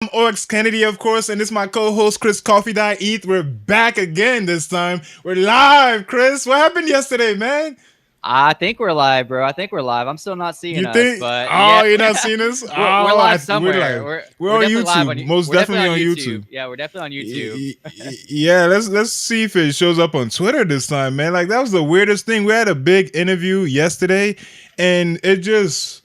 I'm Ox Kennedy, of course, and this is my co-host Chris Coffee Dye Eat. We're back again this time. We're live, Chris. What happened yesterday, man? I think we're live, bro. I think we're live. I'm still not seeing You us, think? but Oh, yeah, you're not seeing us? we're Oh, live we're somewhere. live. We're We're we're on definitely live on YouTube. you. Most We're definitely definitely on on YouTube. YouTube. Yeah, we're definitely on YouTube. Yeah, let's see if it shows up on Twitter this time, man. Like that was the weirdest thing. We had a big interview yesterday, and it just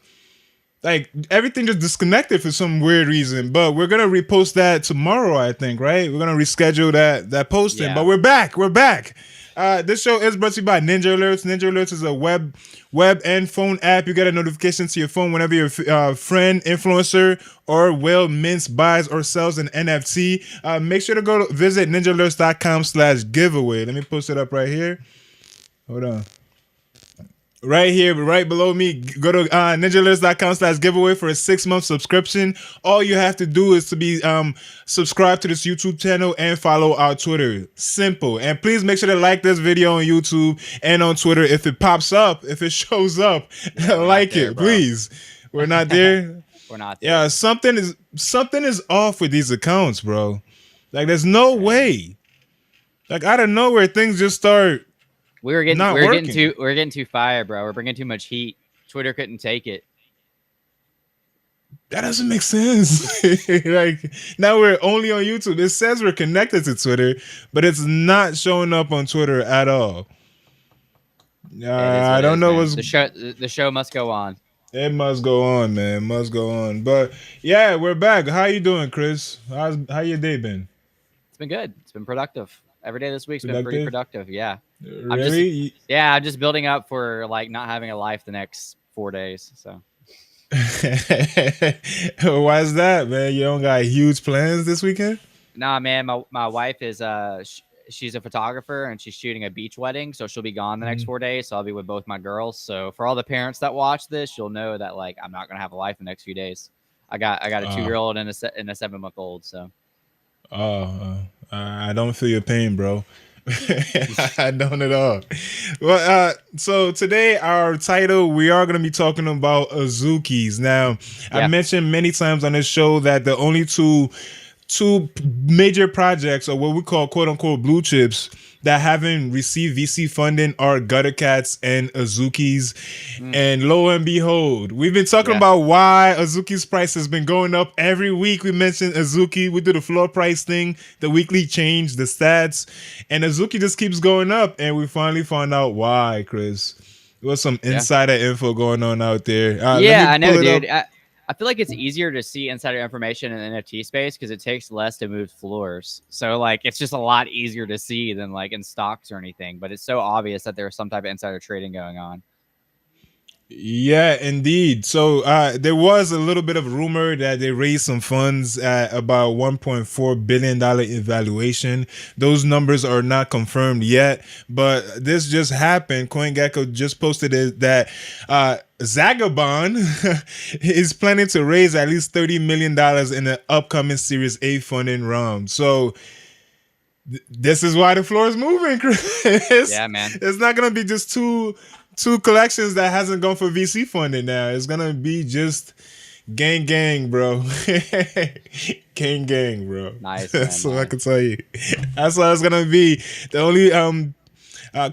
like everything just disconnected for some weird reason. But we're gonna repost that tomorrow, I think, right? We're gonna reschedule that posting. But Yeah, we're back. We're back. This show is brought to you by Ninja Alerts. Ninja Alerts is a web and phone app. You get a notification to your phone whenever your friend, influencer, or whale mints buys or sells an NFT. Make sure to go visit ninjaalerts.com/giveaway. Let me post it up right here. Hold on. Right here, right below me, go to ninjalist.com/giveaway for a 6-month subscription. All you have to do is to be subscribed to this YouTube channel and follow our Twitter. Simple. And please make sure to like this video on YouTube and on Twitter if it pops up, if it shows up. yeah, we're not Like there, it, bro. please. We're not there. We're not Yeah, there. something is off with these accounts, bro. Like there's no Yeah. way. Like out of nowhere, things just start We were getting not we were getting working. too we are getting too fired, bro. We're bringing too much heat. Twitter couldn't take it. That doesn't make sense. Like now we're only on YouTube. It says we're connected to Twitter, but it's not showing up on Twitter at all. It is I what it don't is, know man. what's. The show must go on. It must go on, man. Must go on. But yeah, we're back. How you doing, Chris? How your day been? It's been good. It's been productive. Every day this week's been pretty Productive? productive. Yeah. I'm just Really? yeah, I'm just building up for like not having a life the next 4 days. So Why is that, man? You don't got huge plans this weekend? nah, man, my wife is she's a photographer and she's shooting a beach wedding, so she'll be gone the next Mm. 4 days. So I'll be with both my girls. So for all the parents that watch this, you'll know that like I'm not gonna have a life the next few days. I got a 2 year Uh, old and a 7 month old. So I don't feel your pain, bro. I don't at all. Well, so today our title we are going to be talking about Azukis. Now, I yeah, mentioned many times on this show that the only two major projects or what we call quote unquote blue chips that haven't received VC funding are Gutter Cats and Azuki's. mm, And lo and behold, we've been talking yeah, about why Azuki's price has been going up every week. We mentioned Azuki, we do the floor price thing, the weekly change, the stats, and Azuki just keeps going up. And we finally found out why, Chris. There was some yeah. insider info going on out there. Let Yeah, me I pull know, it up. dude. I feel like it's easier to see insider information in the NFT space because it takes less to move floors. So like it's just a lot easier to see than like in stocks or anything. But it's so obvious that there's some type of insider trading going on. Yeah, indeed. So there was a little bit of rumor that they raised some funds at about $1.4 billion evaluation. Those numbers are not confirmed yet, but this just happened. CoinGecko just posted it that Zagabond is planning to raise at least $30 million in the upcoming Series A funding round. So this is why the floor is moving, Chris. Yeah, man. It's not gonna be just two collections that hasn't gone for VC funding now. It's gonna be just gang, bro. Gang, bro. Nice, man. That's all I Nice. can tell you. That's what it's gonna be. The only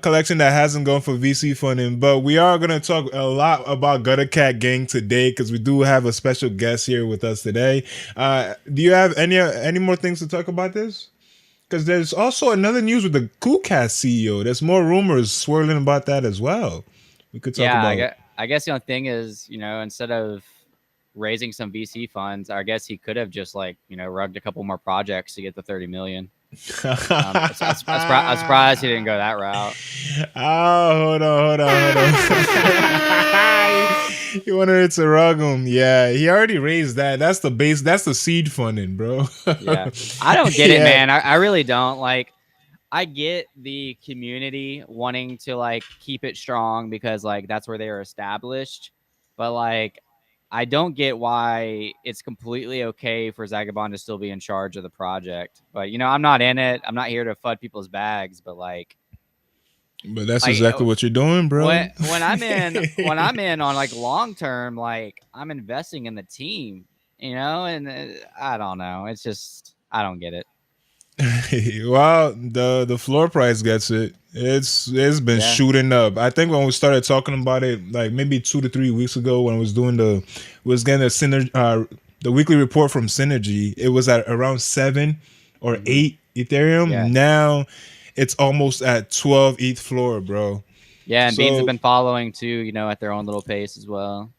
collection that hasn't gone for VC funding. But we are gonna talk a lot about Gutter Cat Gang today because we do have a special guest here with us today. Do you have any more things to talk about this? Because there's also another news with the KoolCast CEO. There's more rumors swirling about that as well. We could talk Yeah, about. I guess the only thing is, instead of raising some VC funds, I guess he could have just like, rugged a couple more projects to get the 30 million. I'm surprised he didn't go that route. Oh, hold on. You wanted to rug him. Yeah, he already raised that. That's the base. That's the seed funding, bro. Yeah. I don't get it, Yeah. man. I really don't. Like, I get the community wanting to like keep it strong because like that's where they are established. But like I don't get why it's completely okay for Zagabond to still be in charge of the project. But I'm not in it. I'm not here to FUD people's bags, but But that's like exactly what you're doing, bro. when I'm in on like long term, like I'm investing in the team And I don't know. It's just I don't get it. Well, the floor price gets it. It's been Yeah. shooting up. I think when we started talking about it, like maybe 2 to 3 weeks ago, when I was doing was getting the weekly report from Synergy, it was at around 7 or 8 Ethereum. Yeah. Now it's almost at 12 ETH floor, bro. Yeah, and Beans have So been following too, at their own little pace as well.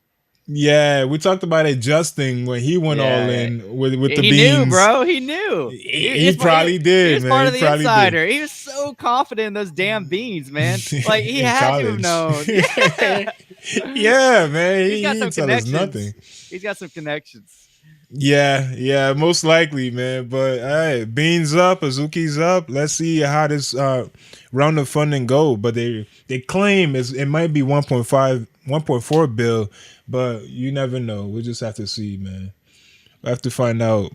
yeah, we talked about adjusting when he went all Yeah, yeah. in with the He knew, beans. bro. He knew. He probably He did, was part man. of He the probably did. insider. He was so confident in those damn beans, man. Like he In had to have college. known. Yeah. Yeah, man. He's got He some didn't tell us connections. nothing. He's got some connections. Yeah, most likely, man. But hey, Beans up, Azuki's up. Let's see how this round of funding go. But they claim it might be 1.5, 1.4 bill, but you never know. We just have to see, man. We have to find out.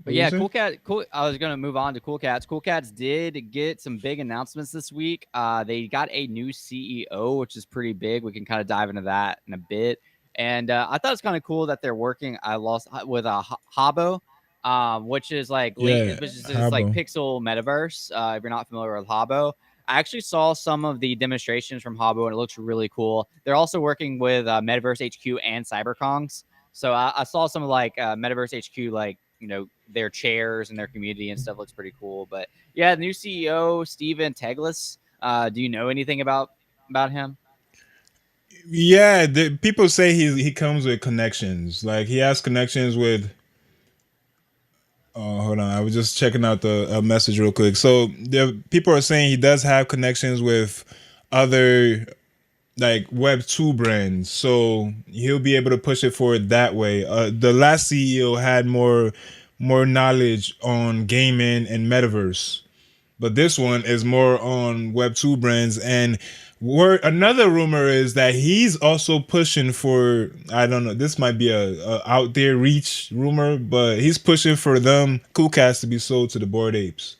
But What you yeah, say? Cool. I was gonna move on to Cool Cats. Cool Cats did get some big announcements this week. They got a new CEO, which is pretty big. We can kind of dive into that in a bit. And I thought it's kind of cool that they're working. I lost with a Habo, which is Yeah, which is this like Habo. pixel metaverse. If you're not familiar with Habo, I actually saw some of the demonstrations from Habo, and it looks really cool. They're also working with Metaverse HQ and CyberKongs. So I saw some of Metaverse HQ, their chairs and their community and stuff looks pretty cool. But yeah, the new CEO Steven Teglis. Do you know anything about him? Yeah, people say he comes with connections. Like he has connections with. Oh, hold on. I was just checking out the message real quick. So the people are saying he does have connections with other like Web 2 brands, so he'll be able to push it forward that way. The last CEO had more knowledge on gaming and metaverse, but this one is more on Web 2 brands. And another rumor is that he's also pushing for, I don't know, this might be a out there reach rumor, but he's pushing for them Cool Cats to be sold to the Bored Apes.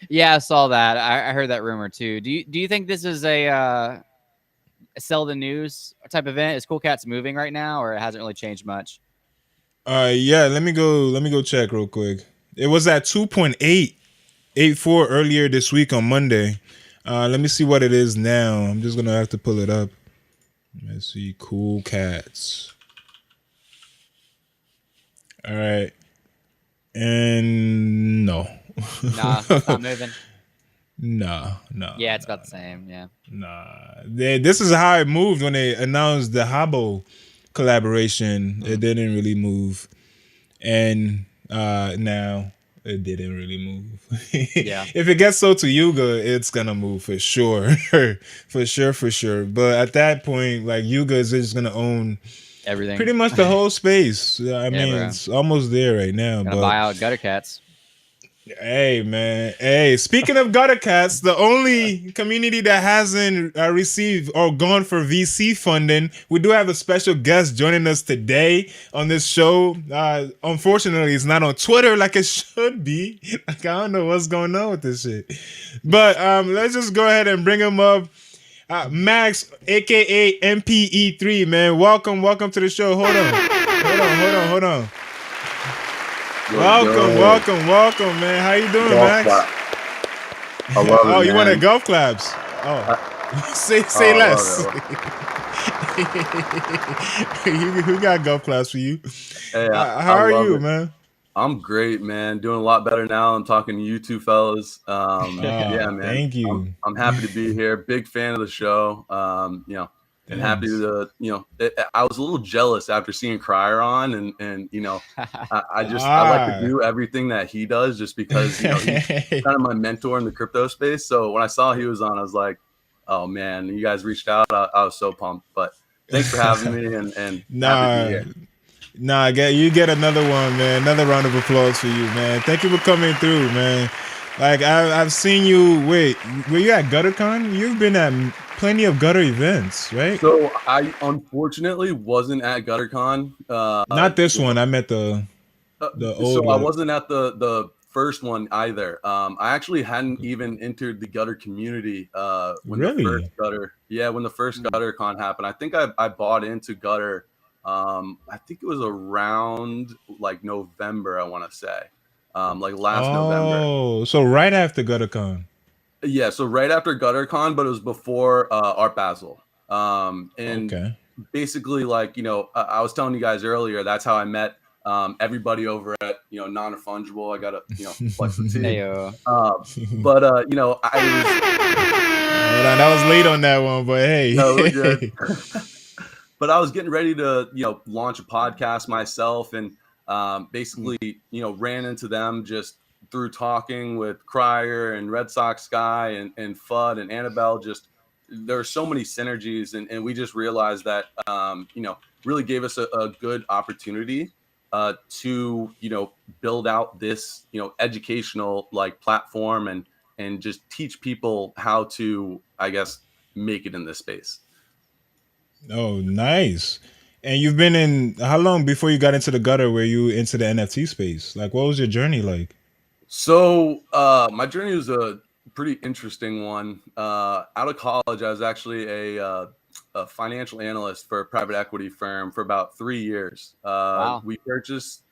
Yeah, I saw that. I heard that rumor too. Do you think this is a sell the news type event? Is Cool Cats moving right now, or it hasn't really changed much? Yeah, let me go check real quick. It was at 2.884 earlier this week on Monday. Let me see what it is now. I'm just gonna have to pull it up. Let's see, Cool Cats. All right, and no, Nah, it's not moving. no, Yeah, it's about the same. Yeah. nah. This is how it moved when they announced the Habbo collaboration. It didn't really move, and now it didn't really move. Yeah. If it gets sold to Yuga, it's gonna move for sure, for sure. But at that point, like Yuga is just gonna own Everything. pretty much the whole space. I Yeah, mean, bro. it's almost there right now. Gonna But buy out Gutter Cats. hey, man. Hey, speaking of gutter cats, the only community that hasn't received or gone for VC funding, we do have a special guest joining us today on this show. Unfortunately, it's not on Twitter like it should be. Like, I don't know what's going on with this shit. But let's just go ahead and bring him up. Max, aka MPE3, man. Welcome to the show. Hold on. Welcome, man. How you doing, Golf Max? clap. I love Oh, it, you want man. a golf claps? Oh, say I love less. it. Who got golf claps for you? Hey, How I are love you, it. man? I'm great, man. Doing a lot better now. I'm talking to you two fellas. Yeah, man. Thank I'm you. I'm happy to be here. Big fan of the show. And happy Thanks. to I was a little jealous after seeing Crier on, and I like to Ah. do everything that he does just because he's kind of my mentor in the crypto space. So when I saw he was on, I was like, oh man, you guys reached out. I was so pumped. But thanks for having me, and happy to be Nah, here. you get another one, man. Another round of applause for you, man. Thank you for coming through, man. Like I've seen you. Wait, were you at GutterCon? You've been at plenty of gutter events, right? So I unfortunately wasn't at GutterCon. Not this one. I meant the old So I one. wasn't at the first one either. I actually hadn't even entered the Gutter community when the first Really? Gutter, when the first GutterCon happened. I think I bought into Gutter I think it was around like November, I want to say, like last November. Oh, so right after GutterCon. Yeah, so right after GutterCon, but it was before Art Basel. And Okay. basically, like, I was telling you guys earlier, that's how I met everybody over at, Non-Fungible. I got to, flex the T. Ayo. But, Hold on, that was late on that one, but no, we're good. hey. But I was getting ready to, launch a podcast myself, and basically, ran into them just through talking with Crier and Red Sox guy and Fudd and Annabelle. Just there are so many synergies, and we just realized that, really gave us a good opportunity to, build out this, educational like platform and just teach people how to, I guess, make it in this space. Oh, nice. And you've been in how long before you got into the gutter? Were you into the NFT space? Like, what was your journey like? So my journey was a pretty interesting one. Out of college, I was actually a financial analyst for a private equity firm for about 3 years. Wow. We purchased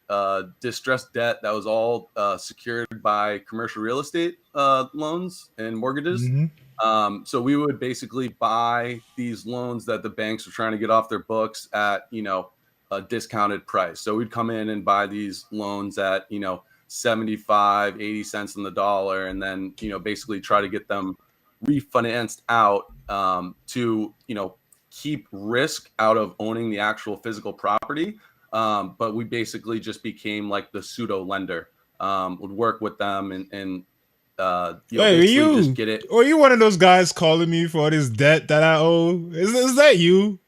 distressed debt that was all secured by commercial real estate loans and mortgages. Hmm. So we would basically buy these loans that the banks were trying to get off their books at, a discounted price. So we'd come in and buy these loans at, 75, 80 cents on the dollar, and then, basically try to get them refinanced out to, keep risk out of owning the actual physical property. But we basically just became like the pseudo lender, would work with them and Wait, basically just get it. were you one of those guys calling me for this debt that I owe? Is that you?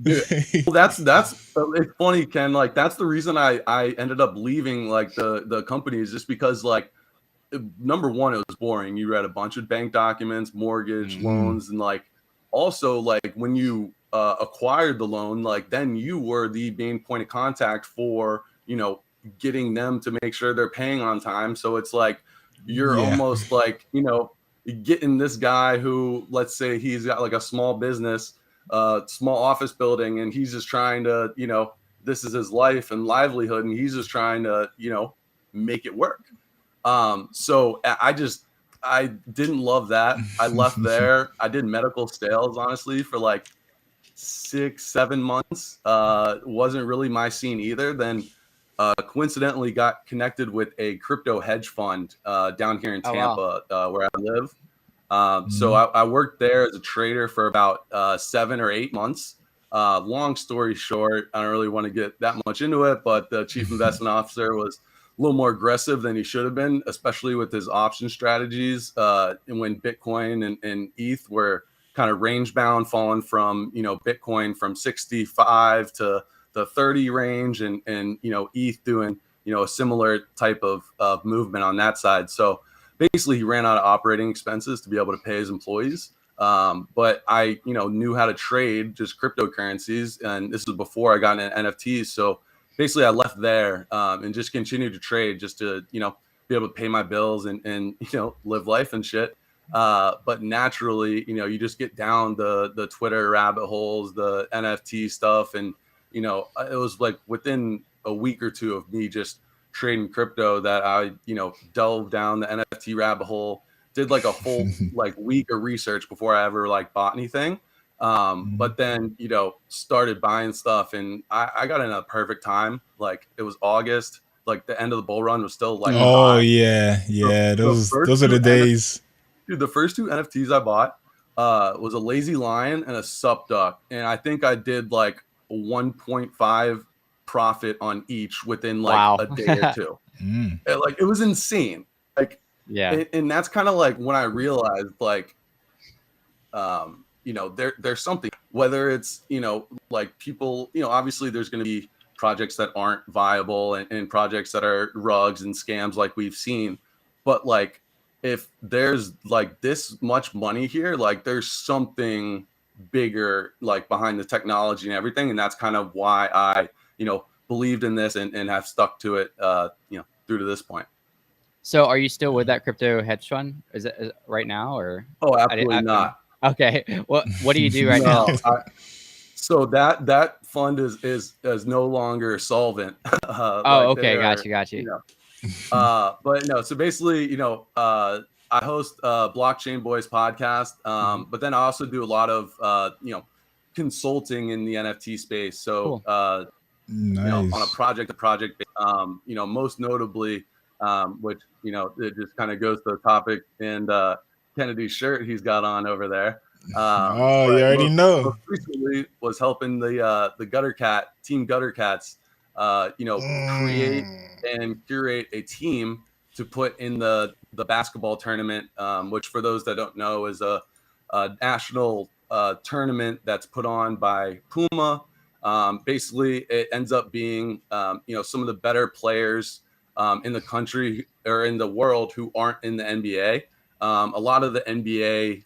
Dude, well, that's it's funny, Ken. Like that's the reason I ended up leaving like the company is just because like number one, it was boring. You read a bunch of bank documents, mortgage, Mhm. loans, and like also like when you acquired the loan, like then you were the main point of contact for getting them to make sure they're paying on time. So it's like you're Yeah. almost like getting this guy who, let's say he's got like a small business, small office building, and he's just trying to this is his life and livelihood, and he's just trying to make it work. So I didn't love that. I left there. I did medical sales honestly for like 6, 7 months. Wasn't really my scene either. Then coincidentally got connected with a crypto hedge fund down here in Oh wow. Tampa, where I live. So Mhm. I worked there as a trader for about 7 or 8 months. Long story short, I don't really want to get that much into it, but the chief investment officer was a little more aggressive than he should have been, especially with his option strategies. And when Bitcoin and ETH were kind of range bound, falling from Bitcoin from 65 to the 30 range, and ETH doing a similar type of movement on that side. So basically he ran out of operating expenses to be able to pay his employees. But I, knew how to trade just cryptocurrencies, and this was before I got into NFTs. So basically, I left there and just continued to trade just to, be able to pay my bills and live life and shit. But naturally, you just get down the Twitter rabbit holes, the NFT stuff, and it was like within a week or two of me just trading crypto that I, delved down the NFT rabbit hole, did like a full like week of research before I ever like bought anything. Mhm. But then, started buying stuff, and I got in a perfect time. Like it was August, like the end of the bull run was still like Mm. Oh high. yeah, The, yeah. the Those first those are two the days. Dude, the first two NFTs I bought was a lazy lion and a sup duck, and I think I did like 1.5 profit on each within like Wow. a day or two. Mm. And, like it was insane. Like, Yeah. and that's kind of like when I realized like, there's something, whether it's like people, obviously there's going to be projects that aren't viable and projects that are rugs and scams like we've seen, but like if there's like this much money here, like there's something bigger like behind the technology and everything, and that's kind of why I believed in this and have stuck to it through to this point. So are you still with that crypto hedge fund? Is it right now or Oh, I did absolutely I couldn't. not. Okay. What do you do right now? No, So that fund is no longer solvent. Oh, okay, got you. But no, so basically, I host Blockchain Boys podcast, but then I also do a lot of consulting in the NFT space. So Cool. on a Nice. project to project, most notably, which it just kind of goes to the topic and Kennedy's shirt he's got on over there. Oh, But you already most know. recently was helping the Gutter Cat team, Gutter Cats, create Mm, and curate a team to put in the basketball tournament, which for those that don't know is a national tournament that's put on by Puma. Basically, it ends up being some of the better players in the country or in the world who aren't in the NBA. A lot of the NBA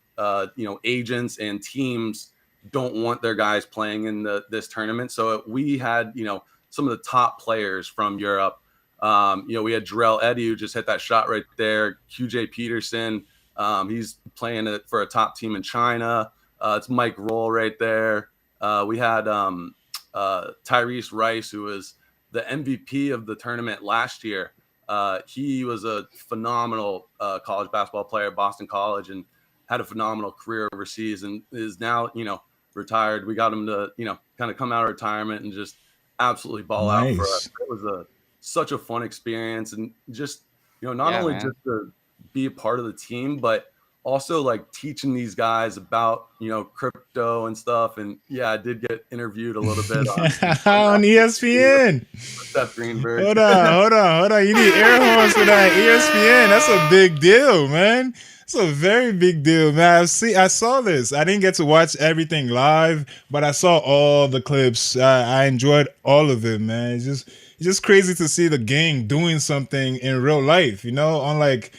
agents and teams don't want their guys playing in this tournament. So we had some of the top players from Europe. We had Jarrell Eddy, who just hit that shot right there. QJ Peterson, he's playing it for a top team in China. It's Mike Roll right there. We had Tyrese Rice, who was the MVP of the tournament last year. He was a phenomenal college basketball player at Boston College and had a phenomenal career overseas and is now, retired. We got him to, kind of come out of retirement and just absolutely ball out for us. nice. It was such a fun experience and just, not Yeah, only man. just to be a part of the team, but also like teaching these guys about crypto and stuff. And yeah, I did get interviewed a little bit On ESPN. Seth Greenberg. Hold on. You need air horns for that. ESPN. That's a big deal, man. It's a very big deal, man. I saw this. I didn't get to watch everything live, but I saw all the clips. I enjoyed all of it, man. It's just crazy to see the gang doing something in real life. On like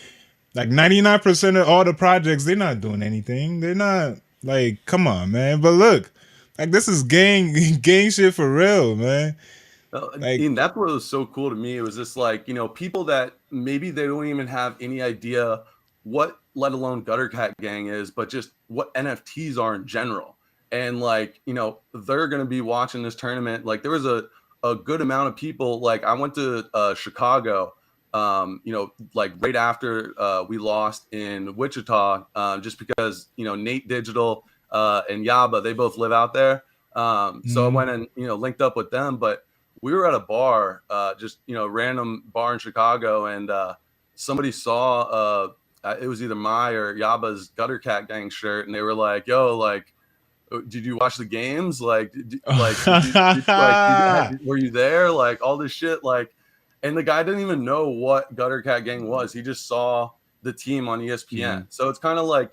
99% of all the projects, they're not doing anything. They're not like, come on, man. But look, like this is gang gang shit for real, man. Like, And that's what was so cool to me. It was just like, people that maybe they don't even have any idea what, let alone Gutter Cat Gang is, but just what NFTs are in general. And like, they're going to be watching this tournament. Like there was a good amount of people. Like I went to Chicago, like right after we lost in Wichita, just because, Nate Digital and Yaba, they both live out there. So I mm, went and, linked up with them, but we were at a bar, just random bar in Chicago, and somebody saw it was either my or Yaba's Gutter Cat Gang shirt, and they were like, "Yo, like, did you watch the games? Like, were you there? Like, all this shit, like." And the guy didn't even know what Gutter Cat Gang was. He just saw the team on ESPN. Mhm. So it's kind of like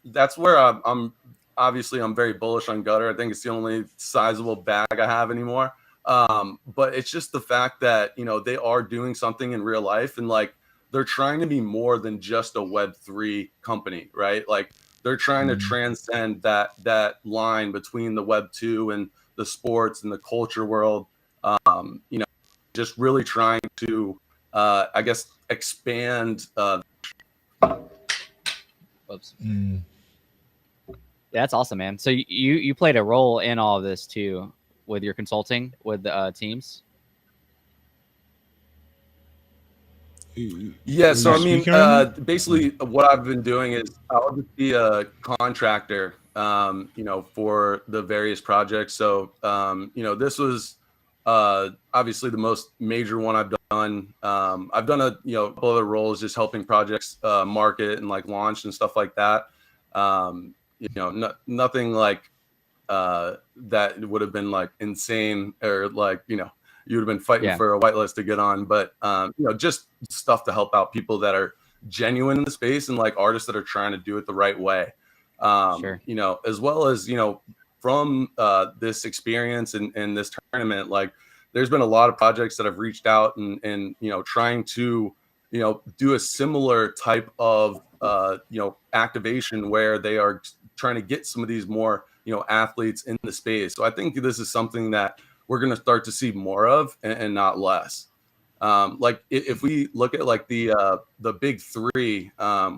that's where I'm obviously I'm very bullish on Gutter. I think it's the only sizable bag I have anymore. But it's just the fact that they are doing something in real life and like they're trying to be more than just a Web3 company, right? Like they're trying to mm. transcend that line between the Web2 and the sports and the culture world. Just really trying to I guess expand Whoops. Mm. Yeah, that's awesome, man. So you played a role in all of this too with your consulting with the teams. Yeah, Are so you I mean, speaking right now? basically, what I've been doing is I'll just be a contractor, for the various projects. So, this was obviously the most major one I've done. I've done a couple other roles, just helping projects market and like launch and stuff like that. Nothing like that would have been like insane or like you would have been fighting Yeah, for a whitelist to get on, but just stuff to help out people that are genuine in the space and like artists that are trying to do it the right way. sure. As well as from this experience and this tournament, like there's been a lot of projects that have reached out and trying to do a similar type of activation where they are trying to get some of these more athletes in the space. So I think this is something that we're going to start to see more of and not less. Like if we look at like the big three,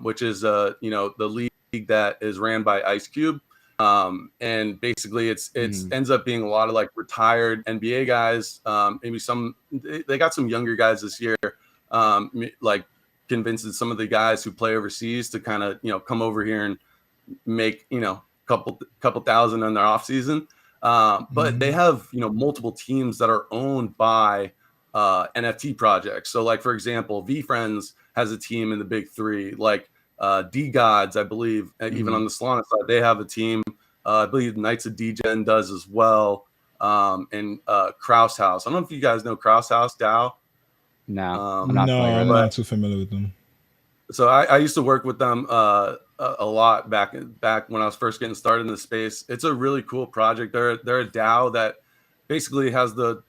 which is the league that is ran by Ice Cube, And basically it's ends up being a lot of like retired NBA guys. Maybe they got some younger guys this year, like convincing some of the guys who play overseas to kind of, come over here and make, couple thousand in their off season. But they have, multiple teams that are owned by NFT projects. So like, for example, VFriends has a team in the big three, like D Gods, I believe, even on the Solana side, they have a team. I believe Knights of Degen does as well. And Kraus House. I don't know if you guys know Kraus House DAO. No, I'm not too familiar with them. So I used to work with them a lot back when I was first getting started in the space. It's a really cool project. They're a DAO that basically has the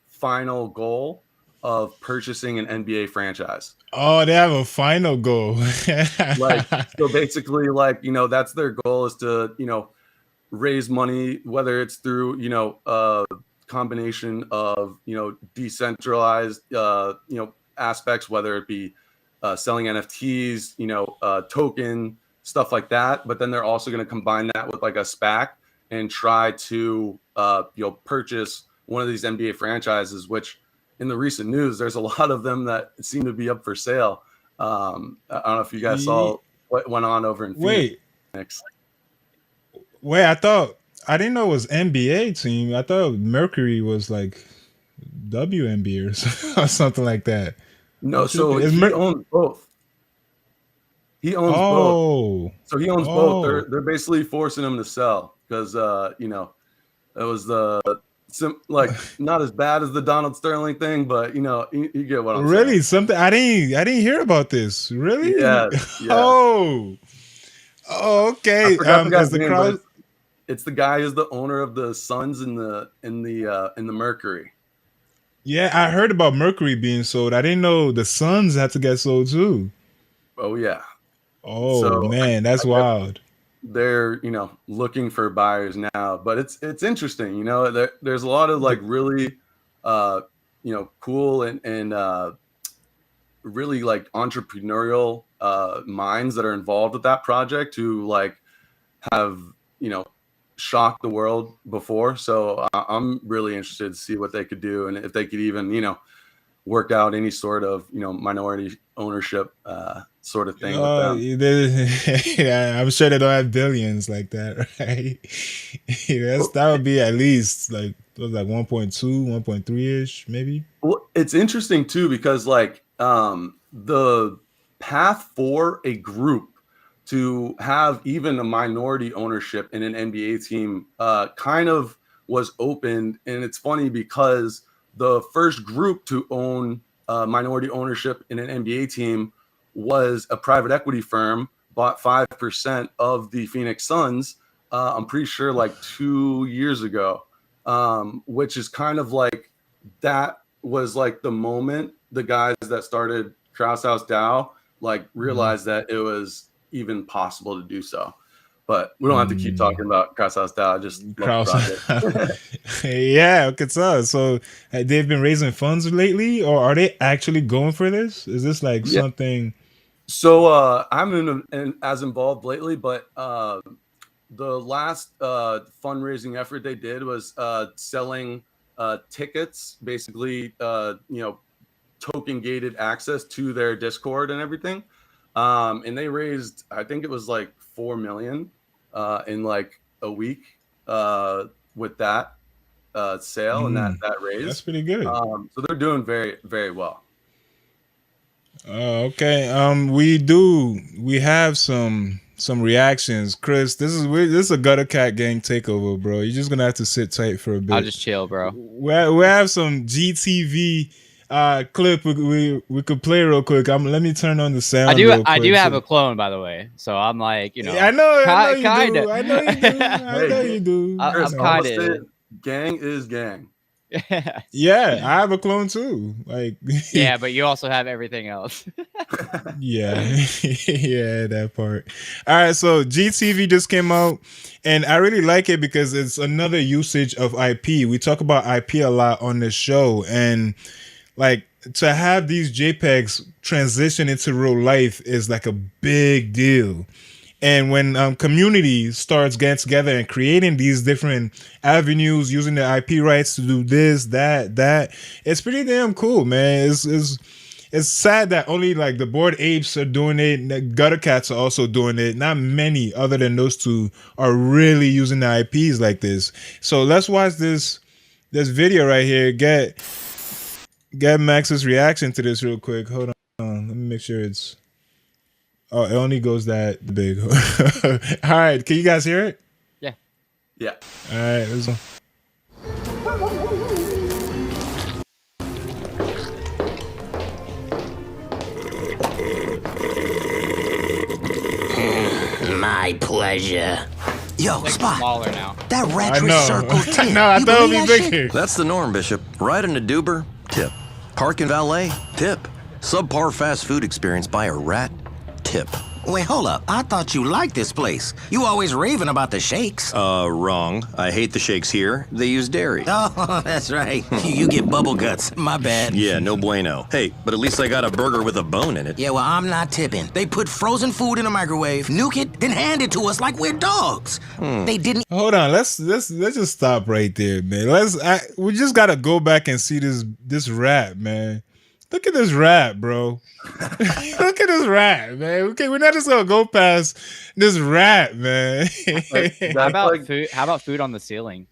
final goal of purchasing an NBA franchise. Oh, they have a final goal. Like, so basically, like, that's their goal, is to, raise money, whether it's through, combination of, decentralized, aspects, whether it be selling NFTs, token, stuff like that. But then they're also going to combine that with like a SPAC and try to, purchase one of these NBA franchises, which in the recent news, there's a lot of them that seem to be up for sale. I don't know if you guys saw what went on over in Phoenix. Wait, I didn't know it was NBA team. I thought Mercury was like WNBA or something like that. No, so he owns both. He owns both. So he owns both. They're basically forcing him to sell because it was like not as bad as the Donald Sterling thing, but you get what I'm saying. Really? Something I didn't hear about this. Really? Yeah. Oh, okay. I forgot the guy's name, it's the guy who's the owner of the Suns in the Mercury. Yeah, I heard about Mercury being sold. I didn't know the Suns had to get sold too. Oh yeah. Oh so, man, that's wild. They're looking for buyers now, but it's interesting. There's a lot of like really cool and really like entrepreneurial minds that are involved with that project who like have shocked the world before. So I'm really interested to see what they could do and if they could even work out any sort of minority ownership sort of thing with them. Yeah, I'm sure they don't have billions like that, right? That would be at least like 1.2, 1.3 ish, maybe. Well, it's interesting too because like the path for a group to have even a minority ownership in an NBA team kind of was opened, and it's funny because the first group to own minority ownership in an NBA team was a private equity firm, bought 5% of the Phoenix Suns, I'm pretty sure like 2 years ago, which is kind of like, that was like the moment the guys that started Kraus House DAO like realized that it was even possible to do so. But we don't have to keep talking about Kraus House DAO. Just Kraus. Yeah, okay. So they've been raising funds lately, or are they actually going for this? Is this like something? So I haven't been as involved lately, but the last fundraising effort they did was selling tickets, basically, token gated access to their Discord and everything. And they raised, I think it was like 4 million in like a week with that sale and that raise. That's pretty good. So they're doing very, very well. Okay. We have some reactions. Chris, this is a Gutter Cat Gang takeover, bro. You're just gonna have to sit tight for a bit. I'll just chill, bro. We have some GTV clip we could play real quick. Let me turn on the sound. I do have a clone, by the way, so I'm like, I know you do. I'm kind of gang is gang. Yeah, I have a clone too. Like, yeah, but you also have everything else. Yeah, yeah, that part. All right, so GTV just came out, and I really like it because it's another usage of IP. We talk about IP a lot on this show, and like to have these JPEGs transition into real life is like a big deal. And when community starts getting together and creating these different avenues, using the IP rights to do this, that, it's pretty damn cool, man. It's sad that only like the Bored Apes are doing it, and the Gutter Cats are also doing it. Not many other than those two are really using the IPs like this. So let's watch this video right here. Get Max's reaction to this real quick. Hold on. Let me make sure it's. Oh, it only goes that big. All right, can you guys hear it? Yeah. Yeah. All right, let's go. My pleasure. Yo, Like Spot, smaller now. that I retro know. circle tip. No, I You thought it would believe be that shit? bigger. That's the norm, Bishop. Ride in a Duber? Tip. Park and valet? Tip. Subpar fast food experience by a rat? Tip. Wait, hold up. I thought you liked this place. You always raving about the shakes. Wrong. I hate the shakes here. They use dairy. Oh, that's right. You get bubble guts. My bad. Yeah, no bueno. Hey, but at least I got a burger with a bone in it. Yeah, well, I'm not tipping. They put frozen food in a microwave, nuke it, then hand it to us like we're dogs. They didn't. Hold on, let's just stop right there, man. We just gotta go back and see this rat, man. Look at this rat, bro. Look at this rat, man. Okay, we're not just gonna go past this rat, man. How about food? How about food on the ceiling?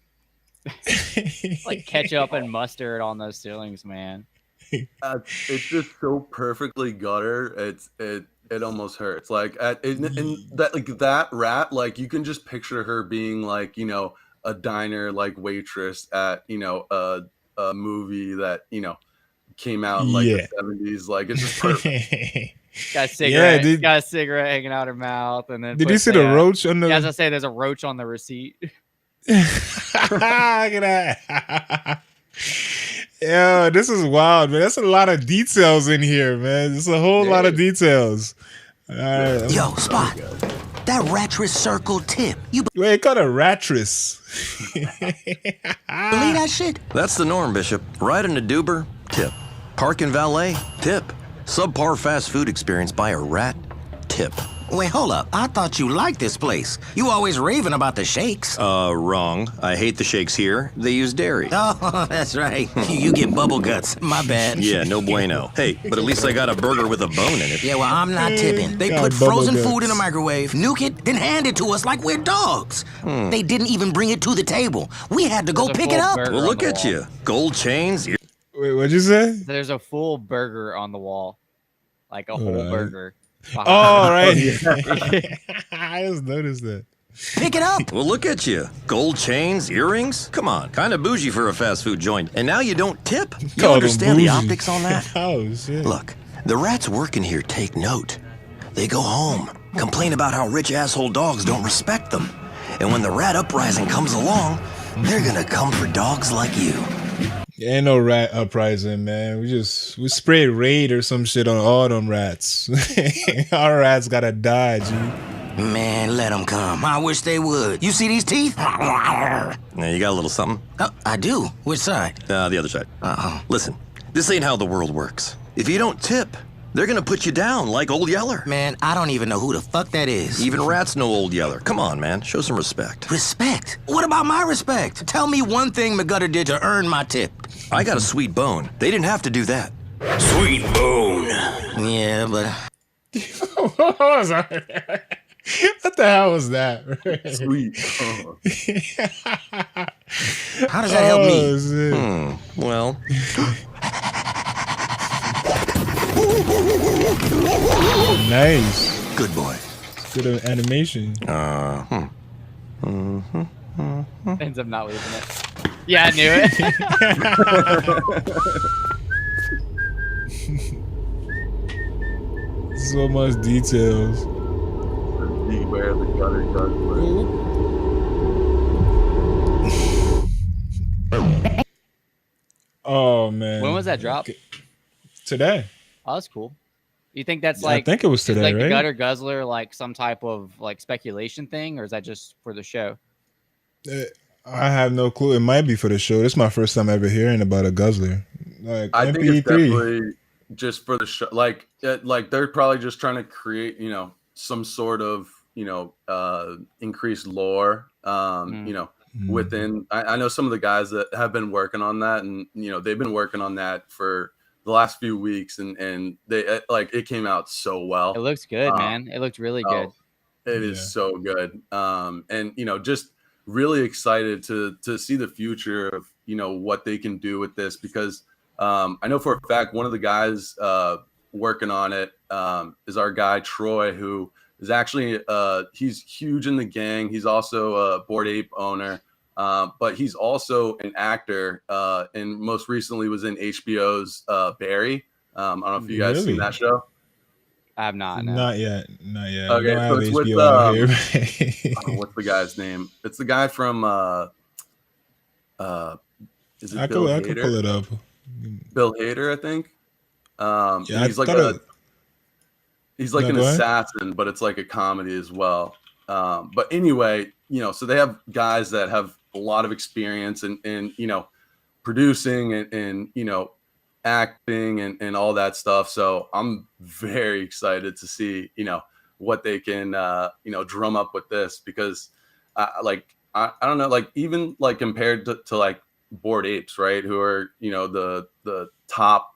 Like ketchup and mustard on those ceilings, man. It's just so perfectly gutter. It almost hurts. Like in that rat, like you can just picture her being like, you know, a diner like waitress at, you know, a movie that, you know, came out in like the 70s. Like it's just perfect. Got a cigarette. Yeah, got a cigarette hanging out her mouth, and then did you see the roach on the? Yeah, as I say, there's a roach on the receipt. Look at that. Yo, this is wild, man. That's a lot of details in here, man. There's a whole lot of details. All right. Yo, Spot, that retro circle tip. You Wait, it called a ratress. believe that shit? That's the norm, Bishop. Ride in a Duber? Tip. Park and valet? Tip. Subpar fast food experience by a rat? Tip. Wait, hold up. I thought you liked this place. You always raving about the shakes. Wrong. I hate the shakes here. They use dairy. Oh, that's right. You get bubble guts. My bad. Yeah, no bueno. Hey, but at least I got a burger with a bone in it. Yeah, well, I'm not tipping. They Got put bubble frozen guts. food in a microwave, nuke it, then hand it to us like we're dogs. They didn't even bring it to the table. We had to go There's a pick full it up. burger Well, on look the at wall. you. Gold chains. Wait, what'd you say? There's a full burger on the wall, like a whole Alright. burger. Oh, right. I just noticed that. Pick it up. Well, look at you. Gold chains, earrings? Come on, kind of bougie for a fast food joint. And now you don't tip? You Called 'em understand the bougie. optics on that? Oh, shit. Look, the rats working here take note. They go home, complain about how rich asshole dogs don't respect them. And when the rat uprising comes along, they're gonna come for dogs like you. Ain't no rat uprising, man. We sprayed raid or some shit on all them rats. Our rats gotta die, G. Man, let them come. I wish they would. You see these teeth? Now, you got a little something? I do. Which side? The other side. Uh-oh. Listen, this ain't how the world works. If you don't tip, they're gonna put you down like Old Yeller. Man, I don't even know who the fuck that is. Even rats know Old Yeller. Come on, man. Show some respect. Respect? What about my respect? Tell me one thing McGutter did to earn my tip. I got a sweet bone. They didn't have to do that. Sweet bone. Yeah, but... What the hell was that? Sweet. How does that help me? Oh, shit. Well, Nice. good boy. Good animation. Ends up not leaving it. Yeah, I knew it. So much details. Beware the gutter guzzler. Oh man. When was that drop? Today. Oh, that's cool. You think that's I like think it was is today, like right? the gutter guzzler like some type of like speculation thing, or is that just for the show? I have no clue. It might be for the show. This is my first time ever hearing about a guzzler. Like I think it's MP3. definitely just for the show. Like they're probably just trying to create, you know, some sort of increased lore, within. I know some of the guys that have been working on that, and they've been working on that for the last few weeks, and they like it came out so well. It looks good, man. It looked really good. It is so good. And just really excited to see the future of what they can do with this, because I know for a fact one of the guys working on it is our guy Troy, who is actually he's huge in the gang. He's also a Bored Ape owner, but he's also an actor, and most recently was in HBO's Barry. I don't know if you guys seen that show. I have not. No. Not yet. Okay, I don't so have it's HBO with out here. what's the guy's name? It's the guy from is it Bill Hader? I could pull it up. Bill Hader, I think. Yeah, he's like an assassin, but it's like a comedy as well. But anyway, so they have guys that have a lot of experience in producing and acting and all that stuff. So I'm very excited to see what they can drum up with this, because I don't know, like even like compared to like Bored Apes, right, who are the top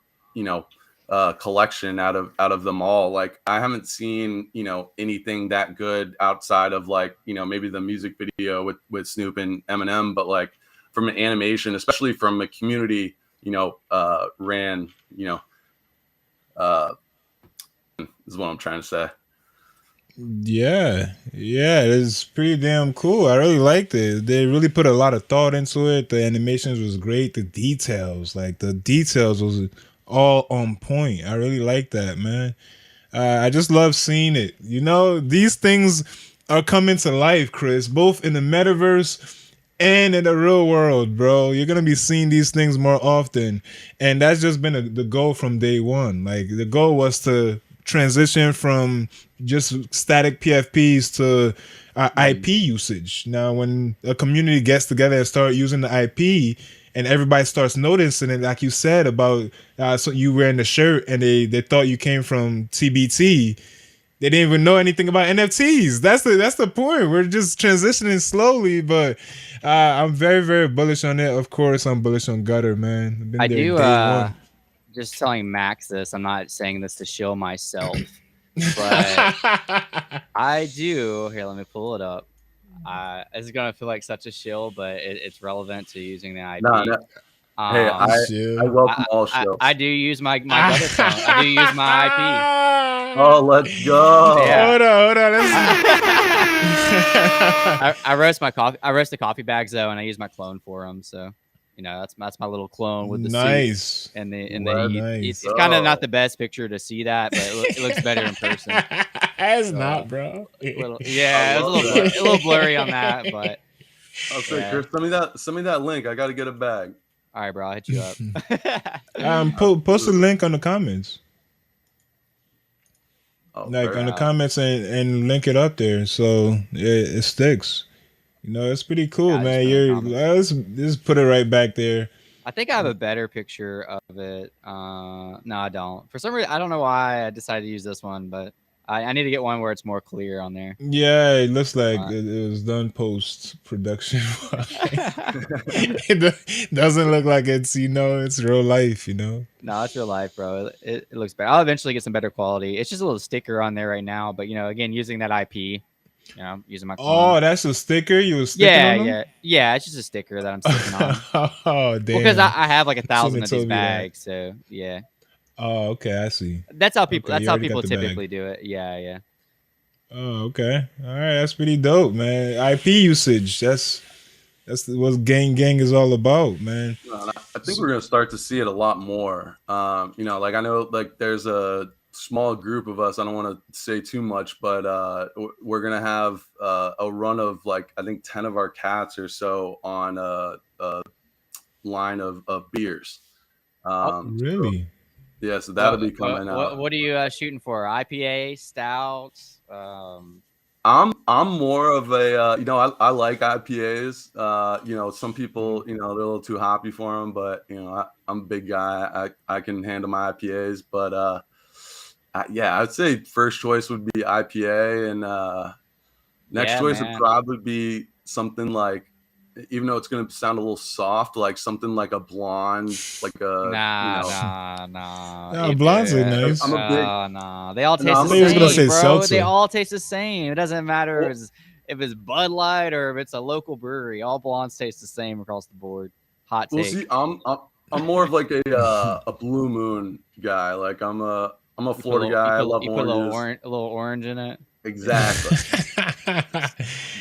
collection out of them all. Like I haven't seen anything that good outside of like maybe the music video with Snoop and Eminem, but like from an animation, especially from a community ran is what I'm trying to say. Yeah, it's pretty damn cool. I really liked it. They really put a lot of thought into it. The animations was great. The details was all on point. I really like that, man. I just love seeing it. These things are coming to life, Chris, both in the metaverse and in the real world, bro. You're gonna be seeing these things more often, and that's just been the goal from day one. Like the goal was to transition from just static PFPs to IP usage. Now, when a community gets together and start using the IP, and everybody starts noticing it, like you said about so you wearing the shirt, and they thought you came from TBT. They didn't even know anything about NFTs. That's the point. We're just transitioning slowly, but I'm very, very bullish on it. Of course, I'm bullish on Gutter, man. I do. Just telling Max this. I'm not saying this to shill myself, but I do. Here, let me pull it up. It's gonna feel like such a shill, but it's relevant to using the IP. No. Hey, I welcome all shills. I do use my Gutter phone. I do use my IP. Oh, let's go! Yeah. Hold on. I roast my coffee. I roast the coffee bags though, and I use my clone for them. So, that's my little clone with the suit and it's kind of not the best picture to see that, but it looks better in person. It's not, bro. It's a little blurry on that, but I'll say, Chris, send me that link. I got to get a bag. All right, bro. I'll hit you up. Post a link on the comments. On the comments and link it up there so it sticks. It's pretty cool, man. Let's just put it right back there. I think I have a better picture of it. No, I don't. For some reason, I don't know why I decided to use this one, but I need to get one where it's more clear on there. Yeah, it looks like it was done post-production. It doesn't look like it's, it's real life, No, it's real life, bro. It looks better. I'll eventually get some better quality. It's just a little sticker on there right now, but, again, using that IP, using my clone. Oh, that's a sticker? You were sticking on them? Yeah, it's just a sticker that I'm sticking on. Oh, damn. Well, because I have like 1,000 of these bags, so, yeah. Oh, okay, I see. That's how people. That's how people typically do it. Yeah. Oh, okay. All right, that's pretty dope, man. IP usage. That's what gang is all about, man. I think we're gonna start to see it a lot more. Like I know, like there's a small group of us. I don't want to say too much, but we're gonna have a run of like I think 10 of our cats or so on a line of beers. Really? Yeah, so that'll be coming out. What are you shooting for? IPA, stouts? I'm more of a I like IPAs. Some people they're a little too hoppy for them, but I'm a big guy. I can handle my IPAs, but I'd say first choice would be IPA, and Next Yeah, choice would man. probably be something like, even though it's gonna sound a little soft, like something like a blonde, like a Nah. Nah, blondes are Yeah. nice. I'm a big Nah. They all no, taste I the I'm thought a you was big gonna same, say bro. They seltzer. all taste the same. It doesn't matter well, if it's Bud Light or if it's a local brewery. All blondes taste the same across the board. Hot well, take. see, I'm more of like a Blue Moon guy. Like I'm a You put a Florida little, you guy. I put, love you put oranges. a little orange in it. Exactly.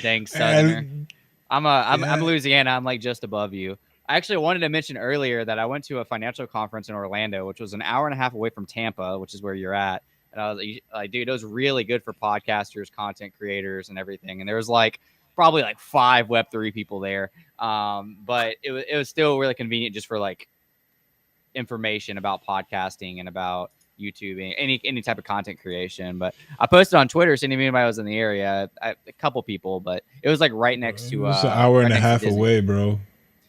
Dang Southerner. And, I'm yeah. Louisiana. I'm like just above you. I actually wanted to mention earlier that I went to a financial conference in Orlando, which was an hour and a half away from Tampa, which is where you're at. And I was like, dude, it was really good for podcasters, content creators, and everything. And there was like probably like 5 Web3 people there. But it was still really convenient just for like information about podcasting and about YouTube, any type of content creation. But I posted on Twitter, seeing if anybody was in the area. A couple people, but it was like right next to It's an hour and a half Disney. away, bro.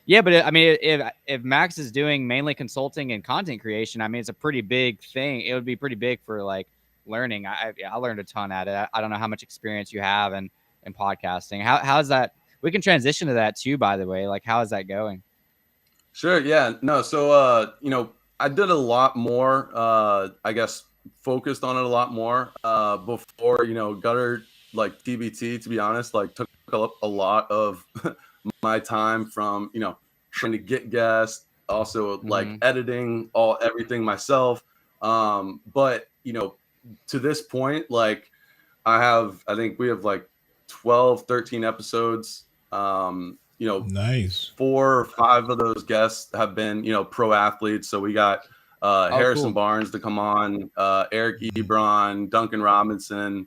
Yeah, but I mean, if Max is doing mainly consulting and content creation, I mean, it's a pretty big thing. It would be pretty big for like learning. I learned a ton at it. I don't know how much experience you have in podcasting. How's that? We can transition to that too, by the way. Like, how is that going? Sure. Yeah. No. So, I did a lot more, I guess, focused on it a lot more, before, Gutter, like TBT, to be honest, like took up a lot of my time from, trying to get guests, also like Mm-hmm. editing everything myself. But, to this point, like I think we have like 12, 13 episodes. Nice. 4 or 5 of those guests have been, pro athletes. So we got Oh, Harrison cool. Barnes to come on, Eric Ebron, Duncan Robinson,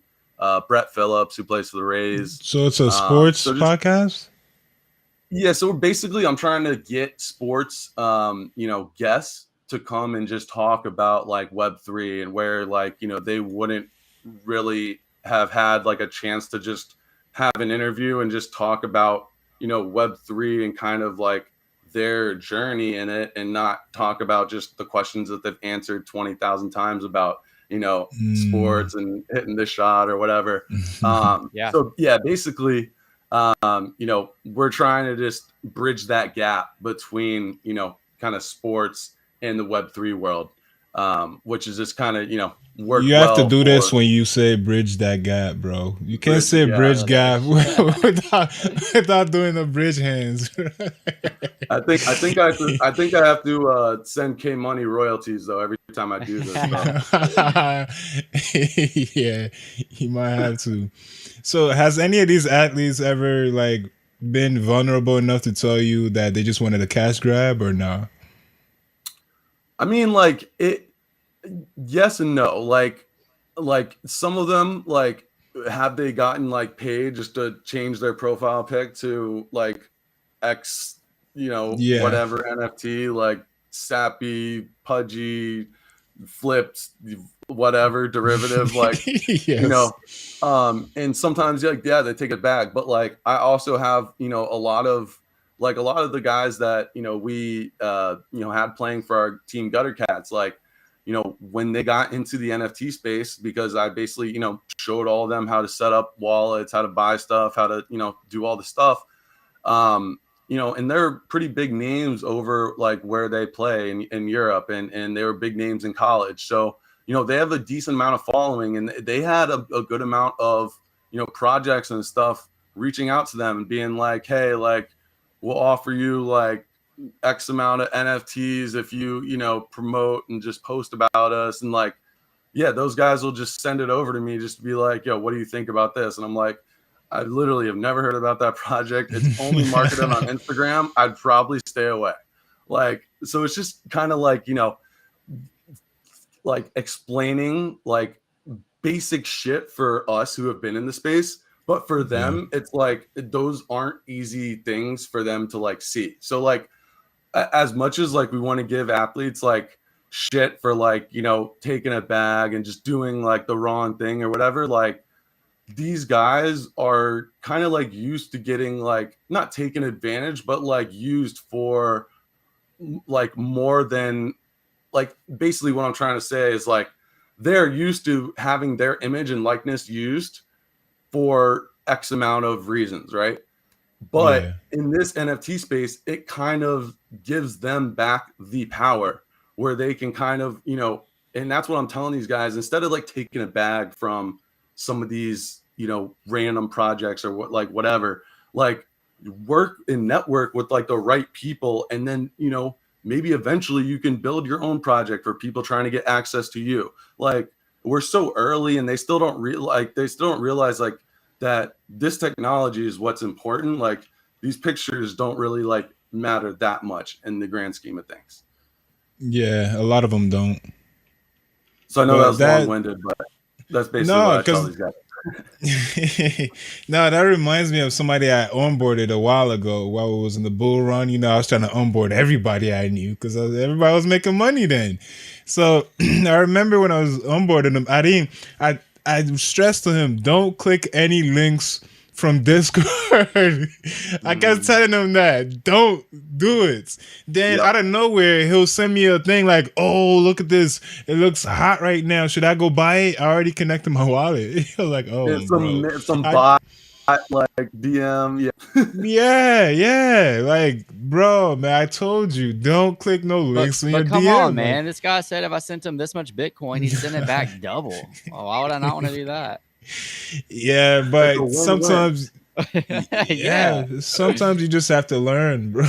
Brett Phillips, who plays for the Rays. So it's a sports So just podcast? yeah, so basically I'm trying to get sports, guests to come and just talk about like Web3 and where like, they wouldn't really have had like a chance to just have an interview and just talk about, Web3 and kind of like their journey in it and not talk about just the questions that they've answered 20,000 times about, Mm. sports and hitting this shot or whatever. Yeah. So yeah, basically, we're trying to just bridge that gap between, kind of sports and the Web3 world, which is just kind of, You worked have to well do this for when you say bridge that gap, bro. You can't bridge the say gap. bridge Oh, gap that without doing the bridge hands. I think I have to send K Money royalties though every time I do this stuff. Yeah, you might have to. So, has any of these athletes ever like been vulnerable enough to tell you that they just wanted a cash grab or not? I mean, like it. Yes and no. Like some of them, like have they gotten like paid just to change their profile pic to like X, Yeah. whatever NFT, like sappy, pudgy, flipped, whatever derivative, like you Yes. know and sometimes like yeah they take it back, but like I also have a lot of the guys that we had playing for our team Gutter Cats, like when they got into the NFT space, because I basically showed all of them how to set up wallets, how to buy stuff, how to do all the stuff. um and they're pretty big names over like where they play in Europe, and they were big names in college. So, they have a decent amount of following, and they had a good amount of, projects and stuff reaching out to them and being like, hey, like, we'll offer you like X amount of NFTs if you, promote and just post about us. And like, yeah, those guys will just send it over to me just to be like, yo, what do you think about this? And I'm like, I literally have never heard about that project. It's only marketed on Instagram. I'd probably stay away. Like, so it's just kind of like, like explaining like basic shit for us who have been in the space. But for Yeah. them, it's like those aren't easy things for them to like see. So like as much as like we want to give athletes like shit for like, taking a bag and just doing like the wrong thing or whatever, like these guys are kind of like used to getting like not taken advantage, but like used for like more than like basically what I'm trying to say is like they're used to having their image and likeness used for X amount of reasons, right? But Yeah. in this NFT space, it kind of gives them back the power where they can kind of, and that's what I'm telling these guys, instead of like taking a bag from some of these, random projects or whatever, like work and network with like the right people. And then, maybe eventually you can build your own project for people trying to get access to you. Like we're so early and they still don't realize like that this technology is what's important. Like these pictures don't really like matter that much in the grand scheme of things. Yeah, a lot of them don't. So I know that But was long-winded, but that's basically no, what I tell because these guys. no, that reminds me of somebody I onboarded a while ago while it was in the bull run. I was trying to onboard everybody I knew because everybody was making money then. So I remember when I was onboarding them, I stressed to him, don't click any links from Discord. I kept telling him that, don't do it. Then out of nowhere, he'll send me a thing like, oh, look at this. It looks hot right now. Should I go buy it? I already connected my wallet. I was like, oh, It's bro. some bot like DM. Yeah. Like, bro, man, I told you, don't click no links in your But come DM. on, man. This guy said if I sent him this much Bitcoin, he'd send it back double. Well, why would I not want to do that? Yeah, but sometimes, Yeah. sometimes you just have to learn, bro.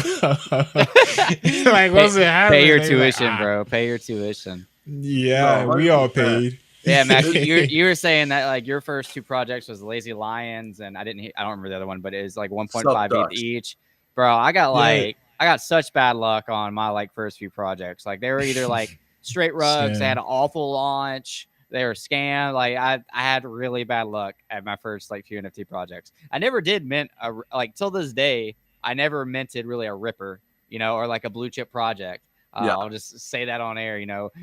Like, what's it happening? Pay your tuition, bro. Pay your tuition. Yeah, No, we all 100%. paid. Yeah, Max, you were saying that like your first two projects was Lazy Lions, and I don't remember the other one, but it was like 1.5 ETH each. Bro, I got such bad luck on my like first few projects. Like they were either like straight rugs, they had an awful launch, they were scammed. Like I had really bad luck at my first like few NFT projects. I never did mint till this day, I never minted really a ripper, or like a blue chip project. I'll just say that on air.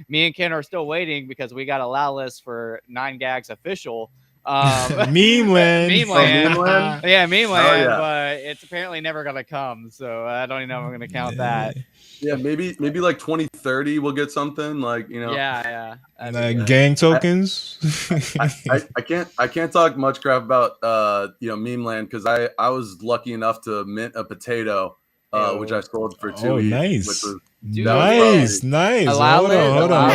Me and Ken are still waiting because we got a allow list for 9gags official. Meme land. Meme land? Yeah, meme land, Oh, yeah. but it's apparently never going to come. So I don't even know if I'm going to count that. Yeah, maybe like 2030 we'll get something like, Yeah. Like gang tokens. I can't talk much crap about meme land because I was lucky enough to mint a potato which I sold for 2 ETH. Nice. Which was, Nice. Allow Hold on.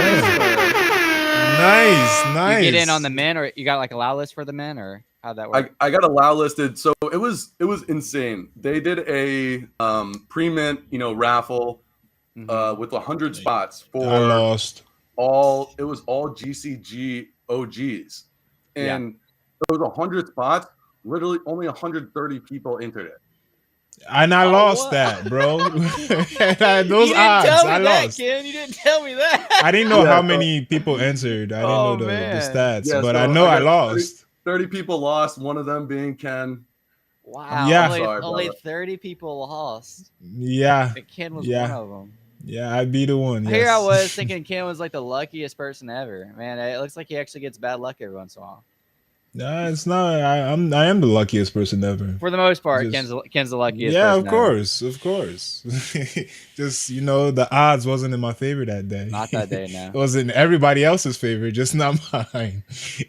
Nice. You get in on the men, or you got like allow list for the men, or how'd that work? I got allow listed, so it was insane. They did a pre-mint raffle with 100 spots for I lost. It was all GCG OGs, and there was 100 spots. Literally, only 130 people entered it. And I lost that, bro. Those odds, I lost. Ken. You didn't tell me that. I didn't know how many people entered. I didn't know the stats, but so I know I lost. 30 people lost, one of them being Ken. Wow. Yeah. Only 30 people lost. Yeah. Ken was one of them. Yeah, I'd be the one. Here I was thinking Ken was like the luckiest person ever. Man, it looks like he actually gets bad luck every once in a while. No, it's not. I am the luckiest person ever. For the most part, Ken's the luckiest. Yeah, person of course. Just the odds wasn't in my favor that day. Not that day, no. It was in everybody else's favor, just not mine.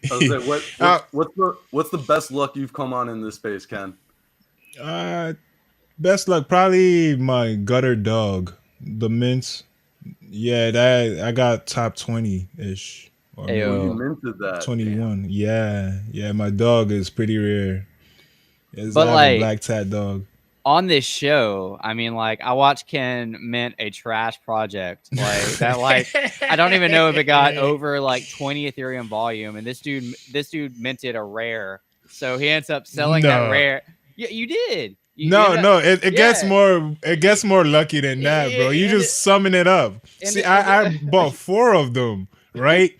What's the best luck you've come on in this space, Ken? Best luck, probably my gutter dog, the mints. Yeah, that I got top 20-ish. You minted that. 21. Yeah. My dog is pretty rare. It's but like a black tat dog. On this show, I mean, like I watched Ken mint a trash project like that. Like I don't even know if it got over like 20 Ethereum volume, and this dude minted a rare, so he ends up selling that rare. Yeah, you did. It gets more. It gets more lucky than that, bro. You just summon it up. See, I bought 4 of them, right?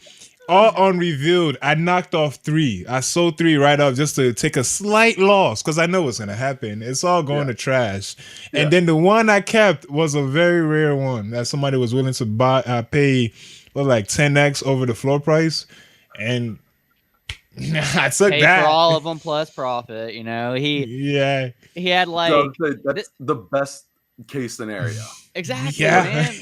All unrevealed. I knocked off 3. I sold 3 right up just to take a slight loss because I know what's gonna happen. It's all going to trash. And then the one I kept was a very rare one that somebody was willing to pay like 10x over the floor price, and I took that for all of them plus profit. He had like that's the best case scenario. Exactly, man.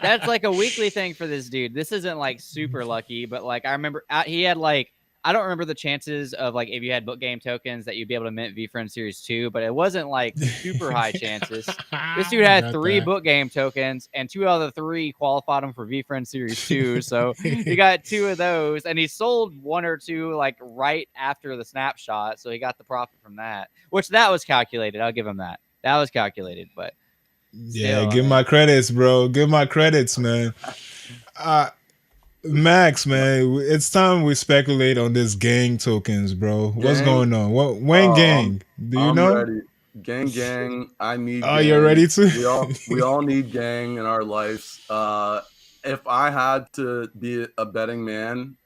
That's like a weekly thing for this dude. This isn't like super lucky, but like I remember he had like I don't remember the chances of like if you had book game tokens that you'd be able to mint VFriend Series 2, but it wasn't like super high chances. This dude had 3 book game tokens, and 2 out of the 3 qualified him for VFriend Series 2. So he got 2 of those, and he sold 1 or 2 like right after the snapshot. So he got the profit from that, which that was calculated. I'll give him that. That was calculated, but yeah, give my credits, bro. Give my credits, man. Max, man, it's time we speculate on this gang tokens, bro. What's going on? When gang? Do you know? Ready. Gang. I need. Oh, gang. you're ready to? we all need gang in our lives. If I had to be a betting man,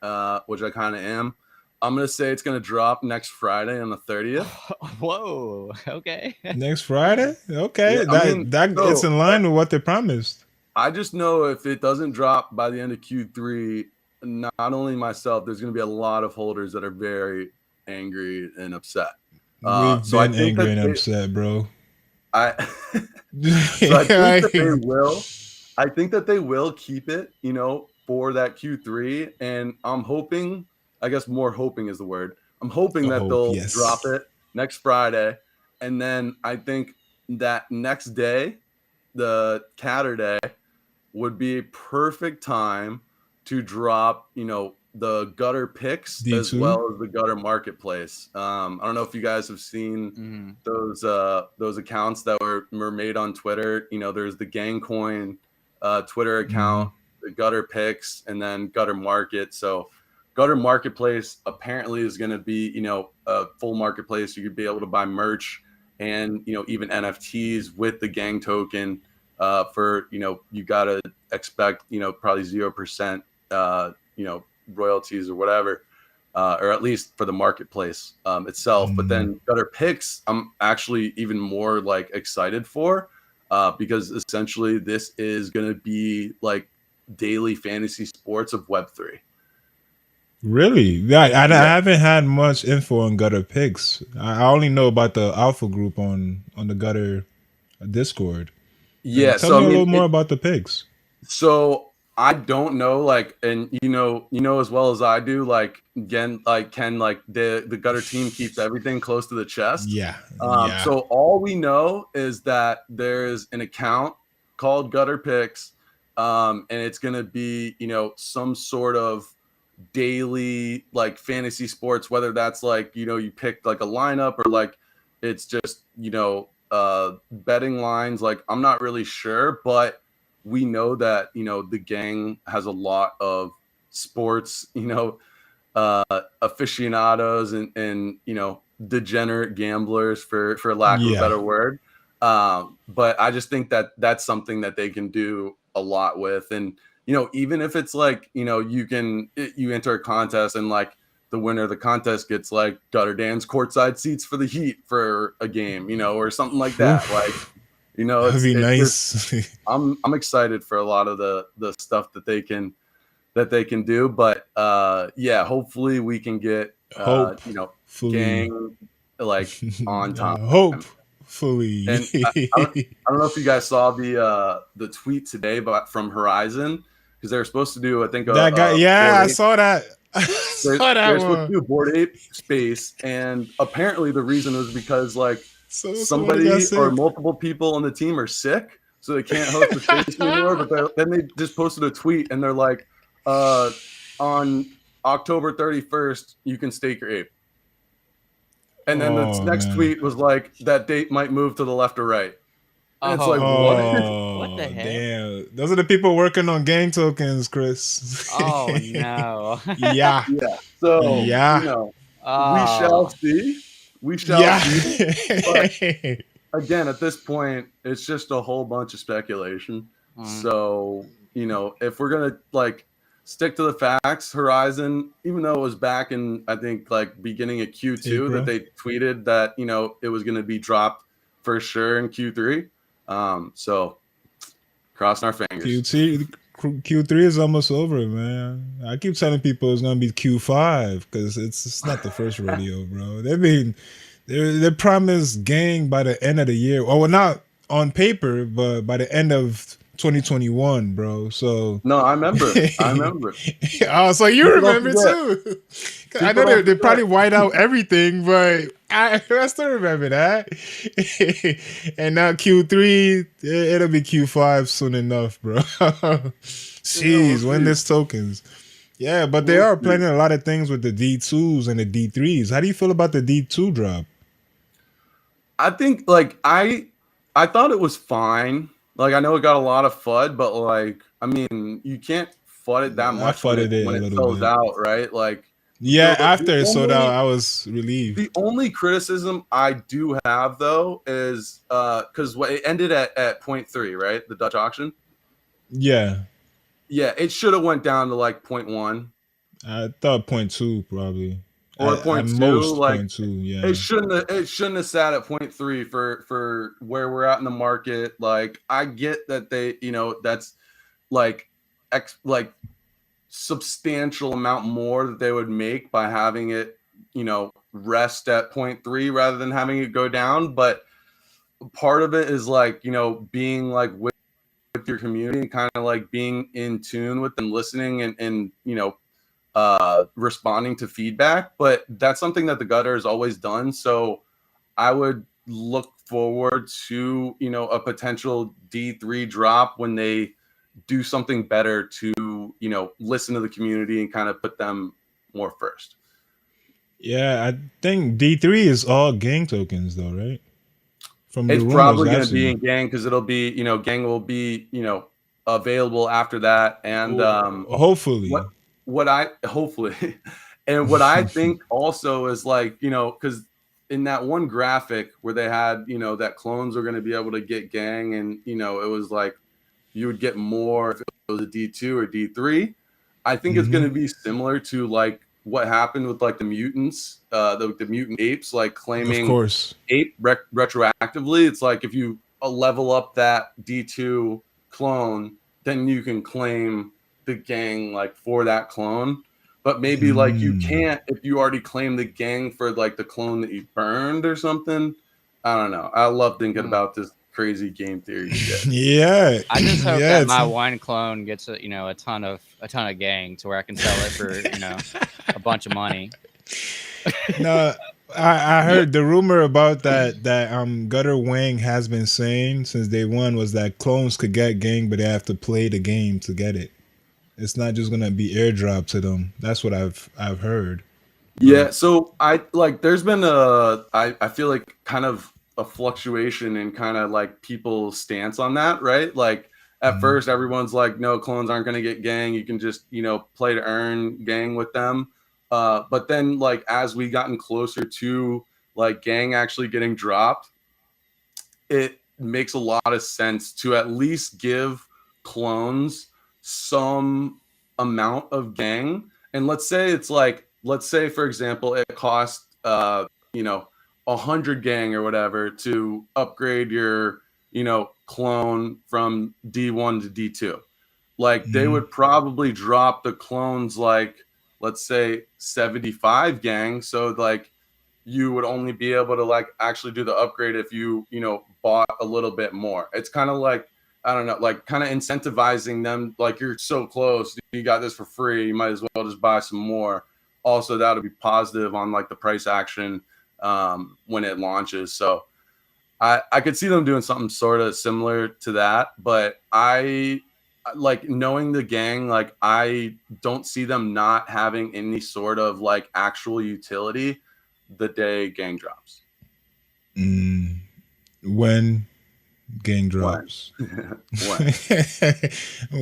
which I kind of am, I'm gonna say it's gonna drop next Friday on the 30th. Whoa. Okay. Next Friday? Okay, Yeah, it's in line with what they promised. I just know if it doesn't drop by the end of Q3, not only myself, there's going to be a lot of holders that are very angry and upset. We've been angry and upset, bro. I think that they will. I think that they will keep it, for that Q3, and I'm hoping. I guess more hoping is the word. I'm hoping that they'll drop it next Friday, and then I think that next day, the Catterday, would be a perfect time to drop, the gutter picks D2? As well as the gutter marketplace. I don't know if you guys have seen those accounts that were made on Twitter. There's the Gangcoin Twitter account, the gutter picks, and then gutter market. So gutter marketplace apparently is going to be, a full marketplace. You could be able to buy merch and, even NFTs with the gang token. For you gotta expect probably 0% royalties or whatever, or at least for the marketplace itself. But then gutter picks, I'm actually even more like excited for, because essentially this is gonna be like daily fantasy sports of Web3. Really? I haven't had much info on gutter picks. I only know about the alpha group on the gutter Discord. Yeah, tell me a little more about the picks. So I don't know, and you know as well as I do, again, can the gutter team keeps everything close to the chest. Yeah. So all we know is that there's an account called Gutter Picks, and it's gonna be some sort of daily fantasy sports, whether that's you pick a lineup or it's just betting lines. I'm not really sure, but we know that the gang has a lot of sports aficionados and degenerate gamblers for lack of a better word, but I just think that that's something that they can do a lot with. And even if it's you enter a contest and the winner of the contest gets Gutter Dan's courtside seats for the Heat for a game, or something like that. That'd be nice. I'm excited for a lot of the stuff that they can do. But hopefully we can get gang on time. Hopefully. And I don't know if you guys saw the tweet today from Horizon, because they were supposed to do, I think, that guy. I saw that. They're supposed to do a Bored Ape space, and apparently the reason was because somebody or multiple people on the team are sick, so they can't host the space anymore. But then they just posted a tweet, and they're like, on October 31st, you can stake your ape. And then the next tweet was that date might move to the left or right. And it's what? What the heck? Damn. Those are the people working on gang tokens, Chris. Oh, no. Yeah. So, we shall see. We shall see. But again, at this point, it's just a whole bunch of speculation. So, if we're going to stick to the facts, Horizon, even though it was back in, I think, beginning of Q2 April, that they tweeted that, it was going to be dropped for sure in Q3. So crossing our fingers. Q3 is almost over, man. I keep telling people it's gonna be Q5 because it's not the first rodeo, bro. They promised gang by the end of the year. Well, not on paper, but by the end of 2021, bro. So No, I remember. I remember. oh, so you People don't remember forget. too. I People know don't they probably forget. white out everything, but I still remember that. And now Q3, it'll be Q5 soon enough, bro. Jeez, We'll when see. this tokens. Yeah, but they We'll are see. planning a lot of things with the D2s and the D3s. How do you feel about the D2 drop? I think like I thought it was fine. Like I know it got a lot of FUD, but like I mean you can't FUD it that I much when fudded it a it little sells bit. out, right? Like Yeah, after it sold out, I was relieved. the only criticism I do have though is because it ended at point 0.3, right? The Dutch auction. Yeah, Yeah, it should have went down to like 0.1 I thought point two probably. or At 0.2. most Like point two. Yeah. it shouldn't have sat at 0.3 for where we're at in the market. Like I get that they, that's like like substantial amount more that they would make by having it, rest at 0.3 rather than having it go down. But part of it is like, being like with your community and kind of like being in tune with them, listening and responding to feedback. But that's something that the gutter has always done. So I would look forward to, a potential D3 drop when they do something better to, listen to the community and kind of put them more first. Yeah, I think D3 is all gang tokens though, right? From the It's rumors probably I've going to be seen. in gang because it'll be, gang will be, available after that. And what Hopefully. what I hopefully and what I think also is like, because in that one graphic where they had, that clones were going to be able to get gang and, it was like you would get more if it was a D2 or D3. I think it's going Hmm. to be similar to like what happened with like the mutants, the mutant apes, like Of claiming course. retroactively. It's like if you level up that D2 clone, then you can claim the gang like for that clone. But maybe like you Mm. can't if you already claim the gang for like the clone that you burned or something. I don't know. I love thinking about this crazy game theory shit. Yeah. I just hope Yeah, that it's my one clone gets a ton of gang to where I can sell it for a bunch of money. no, I heard the rumor about that Gutter Wang has been saying since day one was that clones could get gang, but they have to play the game to get it. It's not just gonna be airdrop to them. That's what I've heard. Yeah, so I like there's been I feel like kind of a fluctuation in kind of like people's stance on that, right? Like at Mhm. first everyone's like, no, clones aren't gonna get gang. You can just, play to earn gang with them. But then like as we gotten closer to like gang actually getting dropped, it makes a lot of sense to at least give clones some amount of gang. And let's say for example, it cost you know 100 gang or whatever to upgrade your clone from D1 to D2. Like they Mhm. would probably drop the clones like let's say 75 gang. So like you would only be able to like actually do the upgrade if you bought a little bit more. It's kind of like I don't know, like kind of incentivizing them, like you're so close, you got this for free, you might as well just buy some more. Also that would be positive on like the price action when it launches. So I could see them doing something sort of similar to that, but I like knowing the gang, like I don't see them not having any sort of like actual utility the day gang drops. Mm. When gang When? drops. When?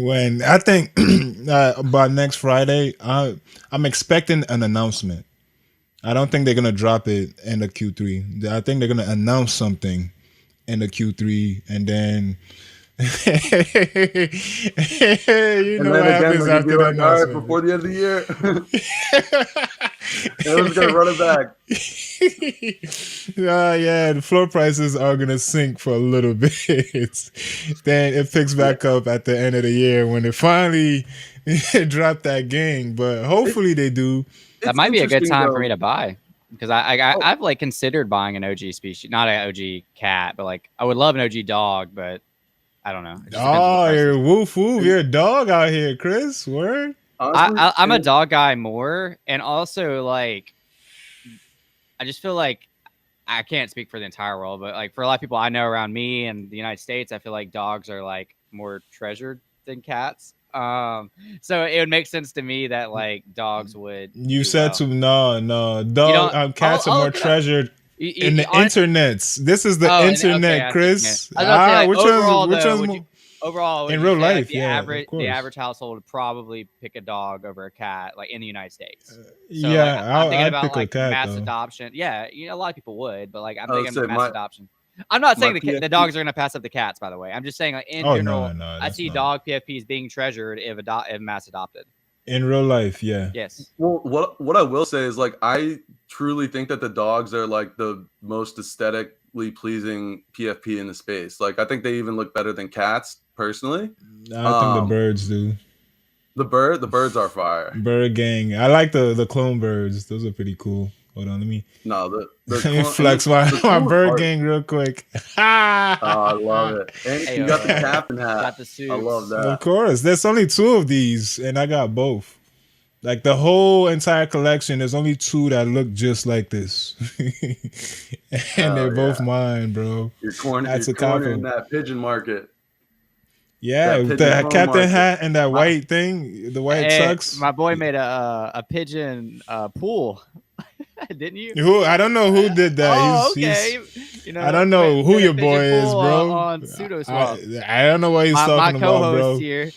When I think by next Friday, I'm expecting an announcement. I don't think they're gonna drop it in the Q3. I think they're gonna announce something in the Q3, and then you And know what then again, happens they're gonna be after the like, all right, announcement. before the end of the year, and we're just gonna run it back. Yeah, the floor prices are gonna sink for a little bit. Then it picks back up at the end of the year when they finally drop that gang. But It, hopefully they do. That it's might be a good interesting time for me though. to buy because Oh, I've like considered buying an OG species, not an OG cat, but like I would love an OG dog, but I don't know. It just depends on the Oh, prices. you're woof woof. You're a dog out here, Chris. Word. Honestly, I'm a dog guy more, and also like I just feel like I can't speak for the entire world, but like for a lot of people I know around me and the United States, I feel like dogs are like more treasured than cats. So it would make sense to me that like dogs would. You do said well. to no You dog. don't. Cats are I'll more look it up. treasured in the On, internets. This is the oh, and okay, internet, I see what you mean. Chris. I was about to say, like, overall, Which though, one's more would in you real say like life? Yeah, of the course. average household would probably pick a dog over a cat, like in the United States? So like Yeah, I'm thinking I'd about pick a like cat mass though. adoption. Yeah, you know, a lot of people would, but like I'm I would thinking say mass adoption. I'm not my saying the PFP dogs are gonna pass up the cats, by the way. I'm just saying like in Oh no, general, no, I that's see not dog PFPs being treasured if mass adopted. in real life. Yeah. Yes. Well, what I will say is like I truly think that the dogs are like the most aesthetically pleasing PFP in the space. Like I think they even look better than cats personally. I think the Um, birds do. the birds are fire. Bird gang. I like the clone birds. Those are pretty cool. Hold on, let me No, the let me and flex my, the my coolest bird part. gang real quick. Oh, I love it. And Hey, you got the captain hat. got the I love suits. that. Of course, there's only two of these, and I got both. Like the whole entire collection, there's only two that look just like this, and they're Hell both yeah. mine, bro. You're That's a cornering couple. that pigeon market. Yeah, That with pigeon the home captain market. hat and that white thing, the white tux. My boy made a pigeon pool, didn't you? Who I don't know who did that. Oh, He's okay. You I know, don't know who made a your boy pigeon is, pool bro. on SudoSwap. I don't know what he's My talking about, co-host bro. here.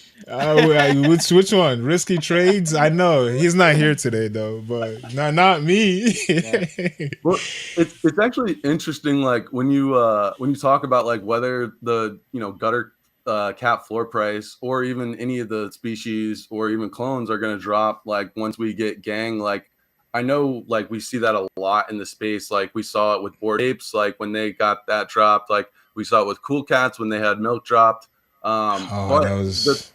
Which one? Risky Trades? I know he's not here today though, but not me. Yeah. Well, it's actually interesting, like when you talk about like whether the gutter cat floor price or even any of the species or even clones are going to drop like once we get gang. Like I know like we see that a lot in the space. Like we saw it with Bored Apes, like when they got that dropped. Like we saw it with Cool Cats when they had milk dropped. Oh, But that was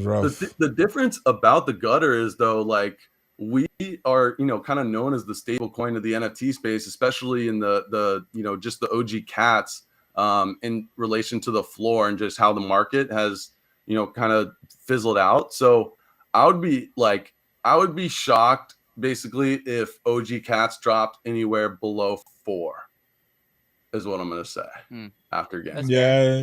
rough. the difference about the gutter is though, like we are kind of known as the stable coin of the NFT space, especially in the just the OG cats in relation to the floor and just how the market has kind of fizzled out. So I would be shocked basically if OG cats dropped anywhere below 4 is what I'm gonna say after game. That's fair.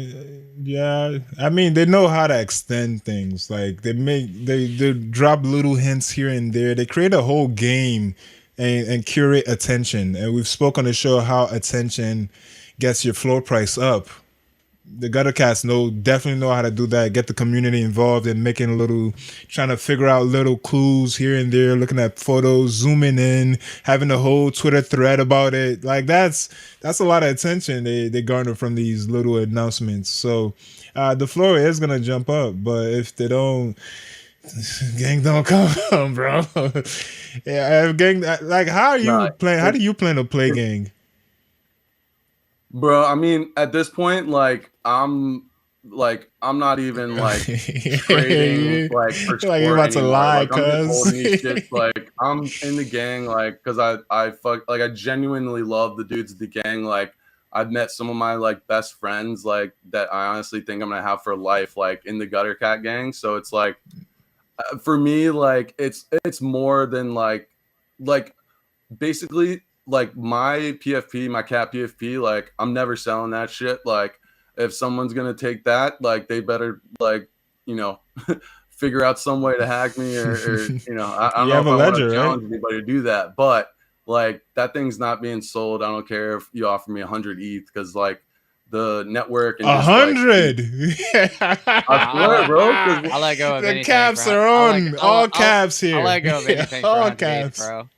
Yeah. I mean, they know how to extend things. Like they drop little hints here and there. They create a whole game and curate attention. And we've spoken on the show how attention gets your floor price up. The gutter cats definitely know how to do that. Get the community involved in making trying to figure out little clues here and there, looking at photos, zooming in, having a whole Twitter thread about it. Like that's a lot of attention they garner from these little announcements. So the floor is gonna jump up, but if they don't, gang don't come, bro. Yeah, gang. Like, how are you playing? How do you plan to play gang? Bro, I mean, at this point, like I'm not even like trading like for Like you're sport about to anymore. lie, Like I'm just cuz. holding these shits. Like I'm in the gang, like because I genuinely love the dudes in the gang. Like I've met some of my like best friends, like that I honestly think I'm gonna have for life, like in the Gutter Cat gang. So it's like for me, like it's more than like basically like my PFP, my cat PFP, like I'm never selling that shit. Like if someone's gonna take that, like they better like figure out some way to hack me or I don't You know have if a I want ledger, to right? challenge anybody to do that, but like that thing's not being sold. I don't care if you offer me 100 ETH because like the network and just like 100. I swear, bro. 'Cause I'll let go of The anything. caps for, are on. All caps here. I'll let go of anything All for 100 ETH, caps. bro.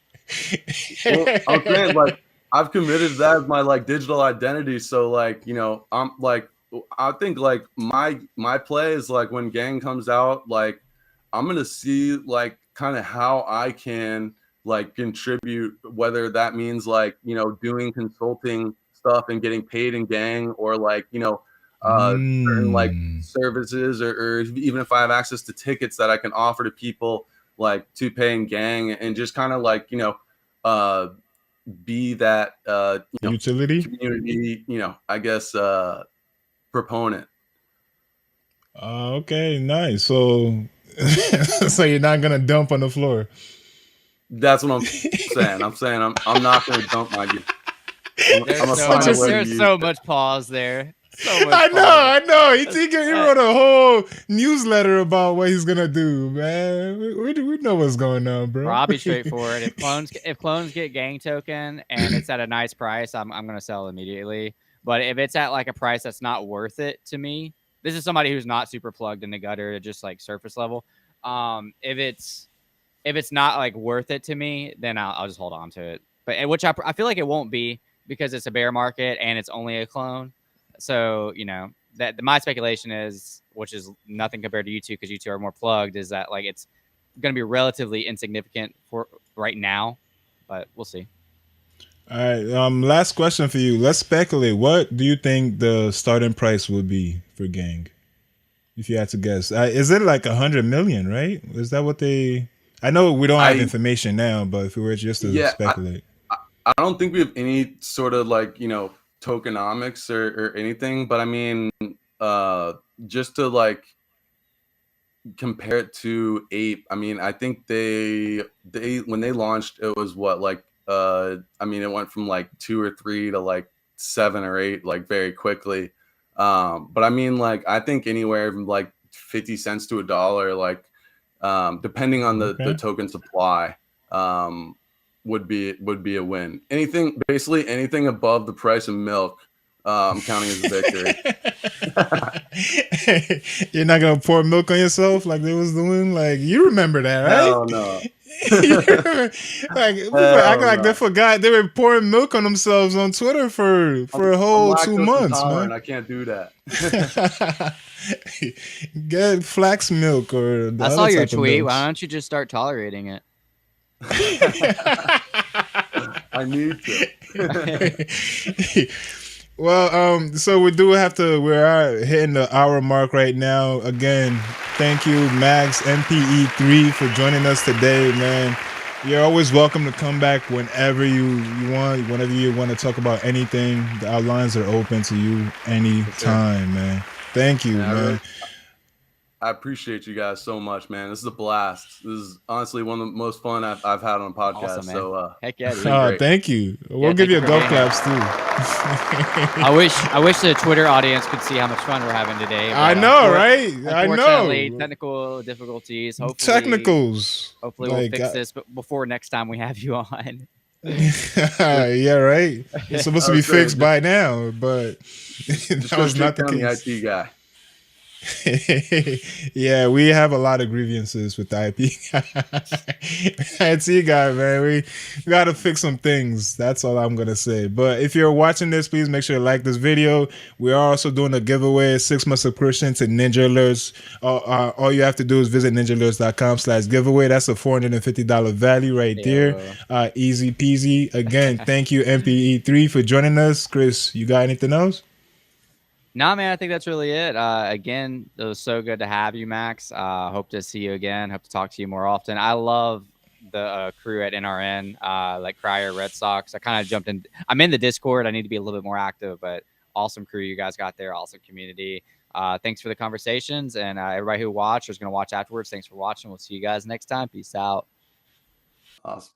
well, I'm saying like I've committed to that as my like digital identity. So like, I'm like I think like my play is like when gang comes out, like I'm gonna see like kind of how I can like contribute, whether that means like, doing consulting stuff and getting paid in gang or like, certain like services or even if I have access to tickets that I can offer to people like to pay in gang and just kind of like, uh be that Utility. community, I guess proponent. Okay, nice. So, so you're not gonna dump on the floor. That's what I'm saying. I'm not gonna dump my gear. I'm There's gonna so find a much. way to There's use so it. much pause there. So much I know, pause. I know. That's- He wrote a whole newsletter about what he's gonna do, man. We know what's going on, bro. Bro, I'll be straightforward. If clones get gang token and it's at a nice price, I'm gonna sell immediately. But if it's at like a price that's not worth it to me, this is somebody who's not super plugged in the gutter, just like surface level. If it's not like worth it to me, then I'll just hold on to it. But which I feel like it won't be because it's a bear market and it's only a clone. So that my speculation is, which is nothing compared to you two because you two are more plugged, is that like it's going to be relatively insignificant for right now, but we'll see. All right. Last question for you. Let's speculate. What do you think the starting price would be for Gang? If you had to guess, is it like 100 million? Right? Is that what they? I know we don't have I information now, but if we were just to yeah, speculate, I don't think we have any sort of like tokenomics or anything, but I mean, uh, just to like compare it to Ape, I mean, I think they when they launched, it was what like I mean, it went from like 2 or 3 to like 7 or 8 like very quickly. But I mean, like I think anywhere from like 50 cents to $1, like depending on the okay. token supply, um, would be a win. Anything basically anything above the price of milk, I'm counting as a victory. You're not gonna pour milk on yourself like they was doing. Like you remember that, right? Hell no. You remember, like people acting Hell like they no. forgot they were pouring milk on themselves on Twitter for a I'm whole two lactose months, intolerant. man. I can't do that. Get flax milk or the I saw other your type of tweet. Why milks. don't you just start tolerating it? I need to. Well, so we do have to. We are hitting the hour mark right now. Again, thank you, Max MPE3, for joining us today, man. You're always welcome to come back whenever you want. Whenever you want to talk about anything, our lines are open to you anytime, man. Thank you, man. I appreciate you guys so much, man. This is a blast. This is honestly one of the most fun I've had on a podcast. Awesome, man. So, Heck yeah, it's dude. been great. Thank you. We'll Yeah, give thank you you a for golf being here. claps too. I wish the Twitter audience could see how much fun we're having today. But I know, right? I unfortunately, know. technical difficulties. Hopefully, Technicals. Hopefully, Like, we'll fix this before next time we have you on. yeah, right. It's supposed to be fixed by now, but Just that go was not straight the down case. the IT guy. Yeah, we have a lot of grievances with the IP IT guy, man. We got to fix some things. That's all I'm gonna say. But if you're watching this, please make sure to like this video. We are also doing a giveaway, 6-month subscription to Ninja Alerts. All you have to do is visit ninjaalerts.com/giveaway. That's a $450 value right there. Easy peasy. Again, thank you MPE3 for joining us. Chris, you got anything else? Nah, man, I think that's really it. Again, it was so good to have you, Max. Hope to see you again. Hope to talk to you more often. I love the crew at NRN, like Crier, Red Sox. I kind of jumped in. I'm in the Discord. I need to be a little bit more active, but awesome crew you guys got there. Awesome community. Thanks for the conversations. And everybody who watched or is going to watch afterwards, thanks for watching. We'll see you guys next time. Peace out. Awesome.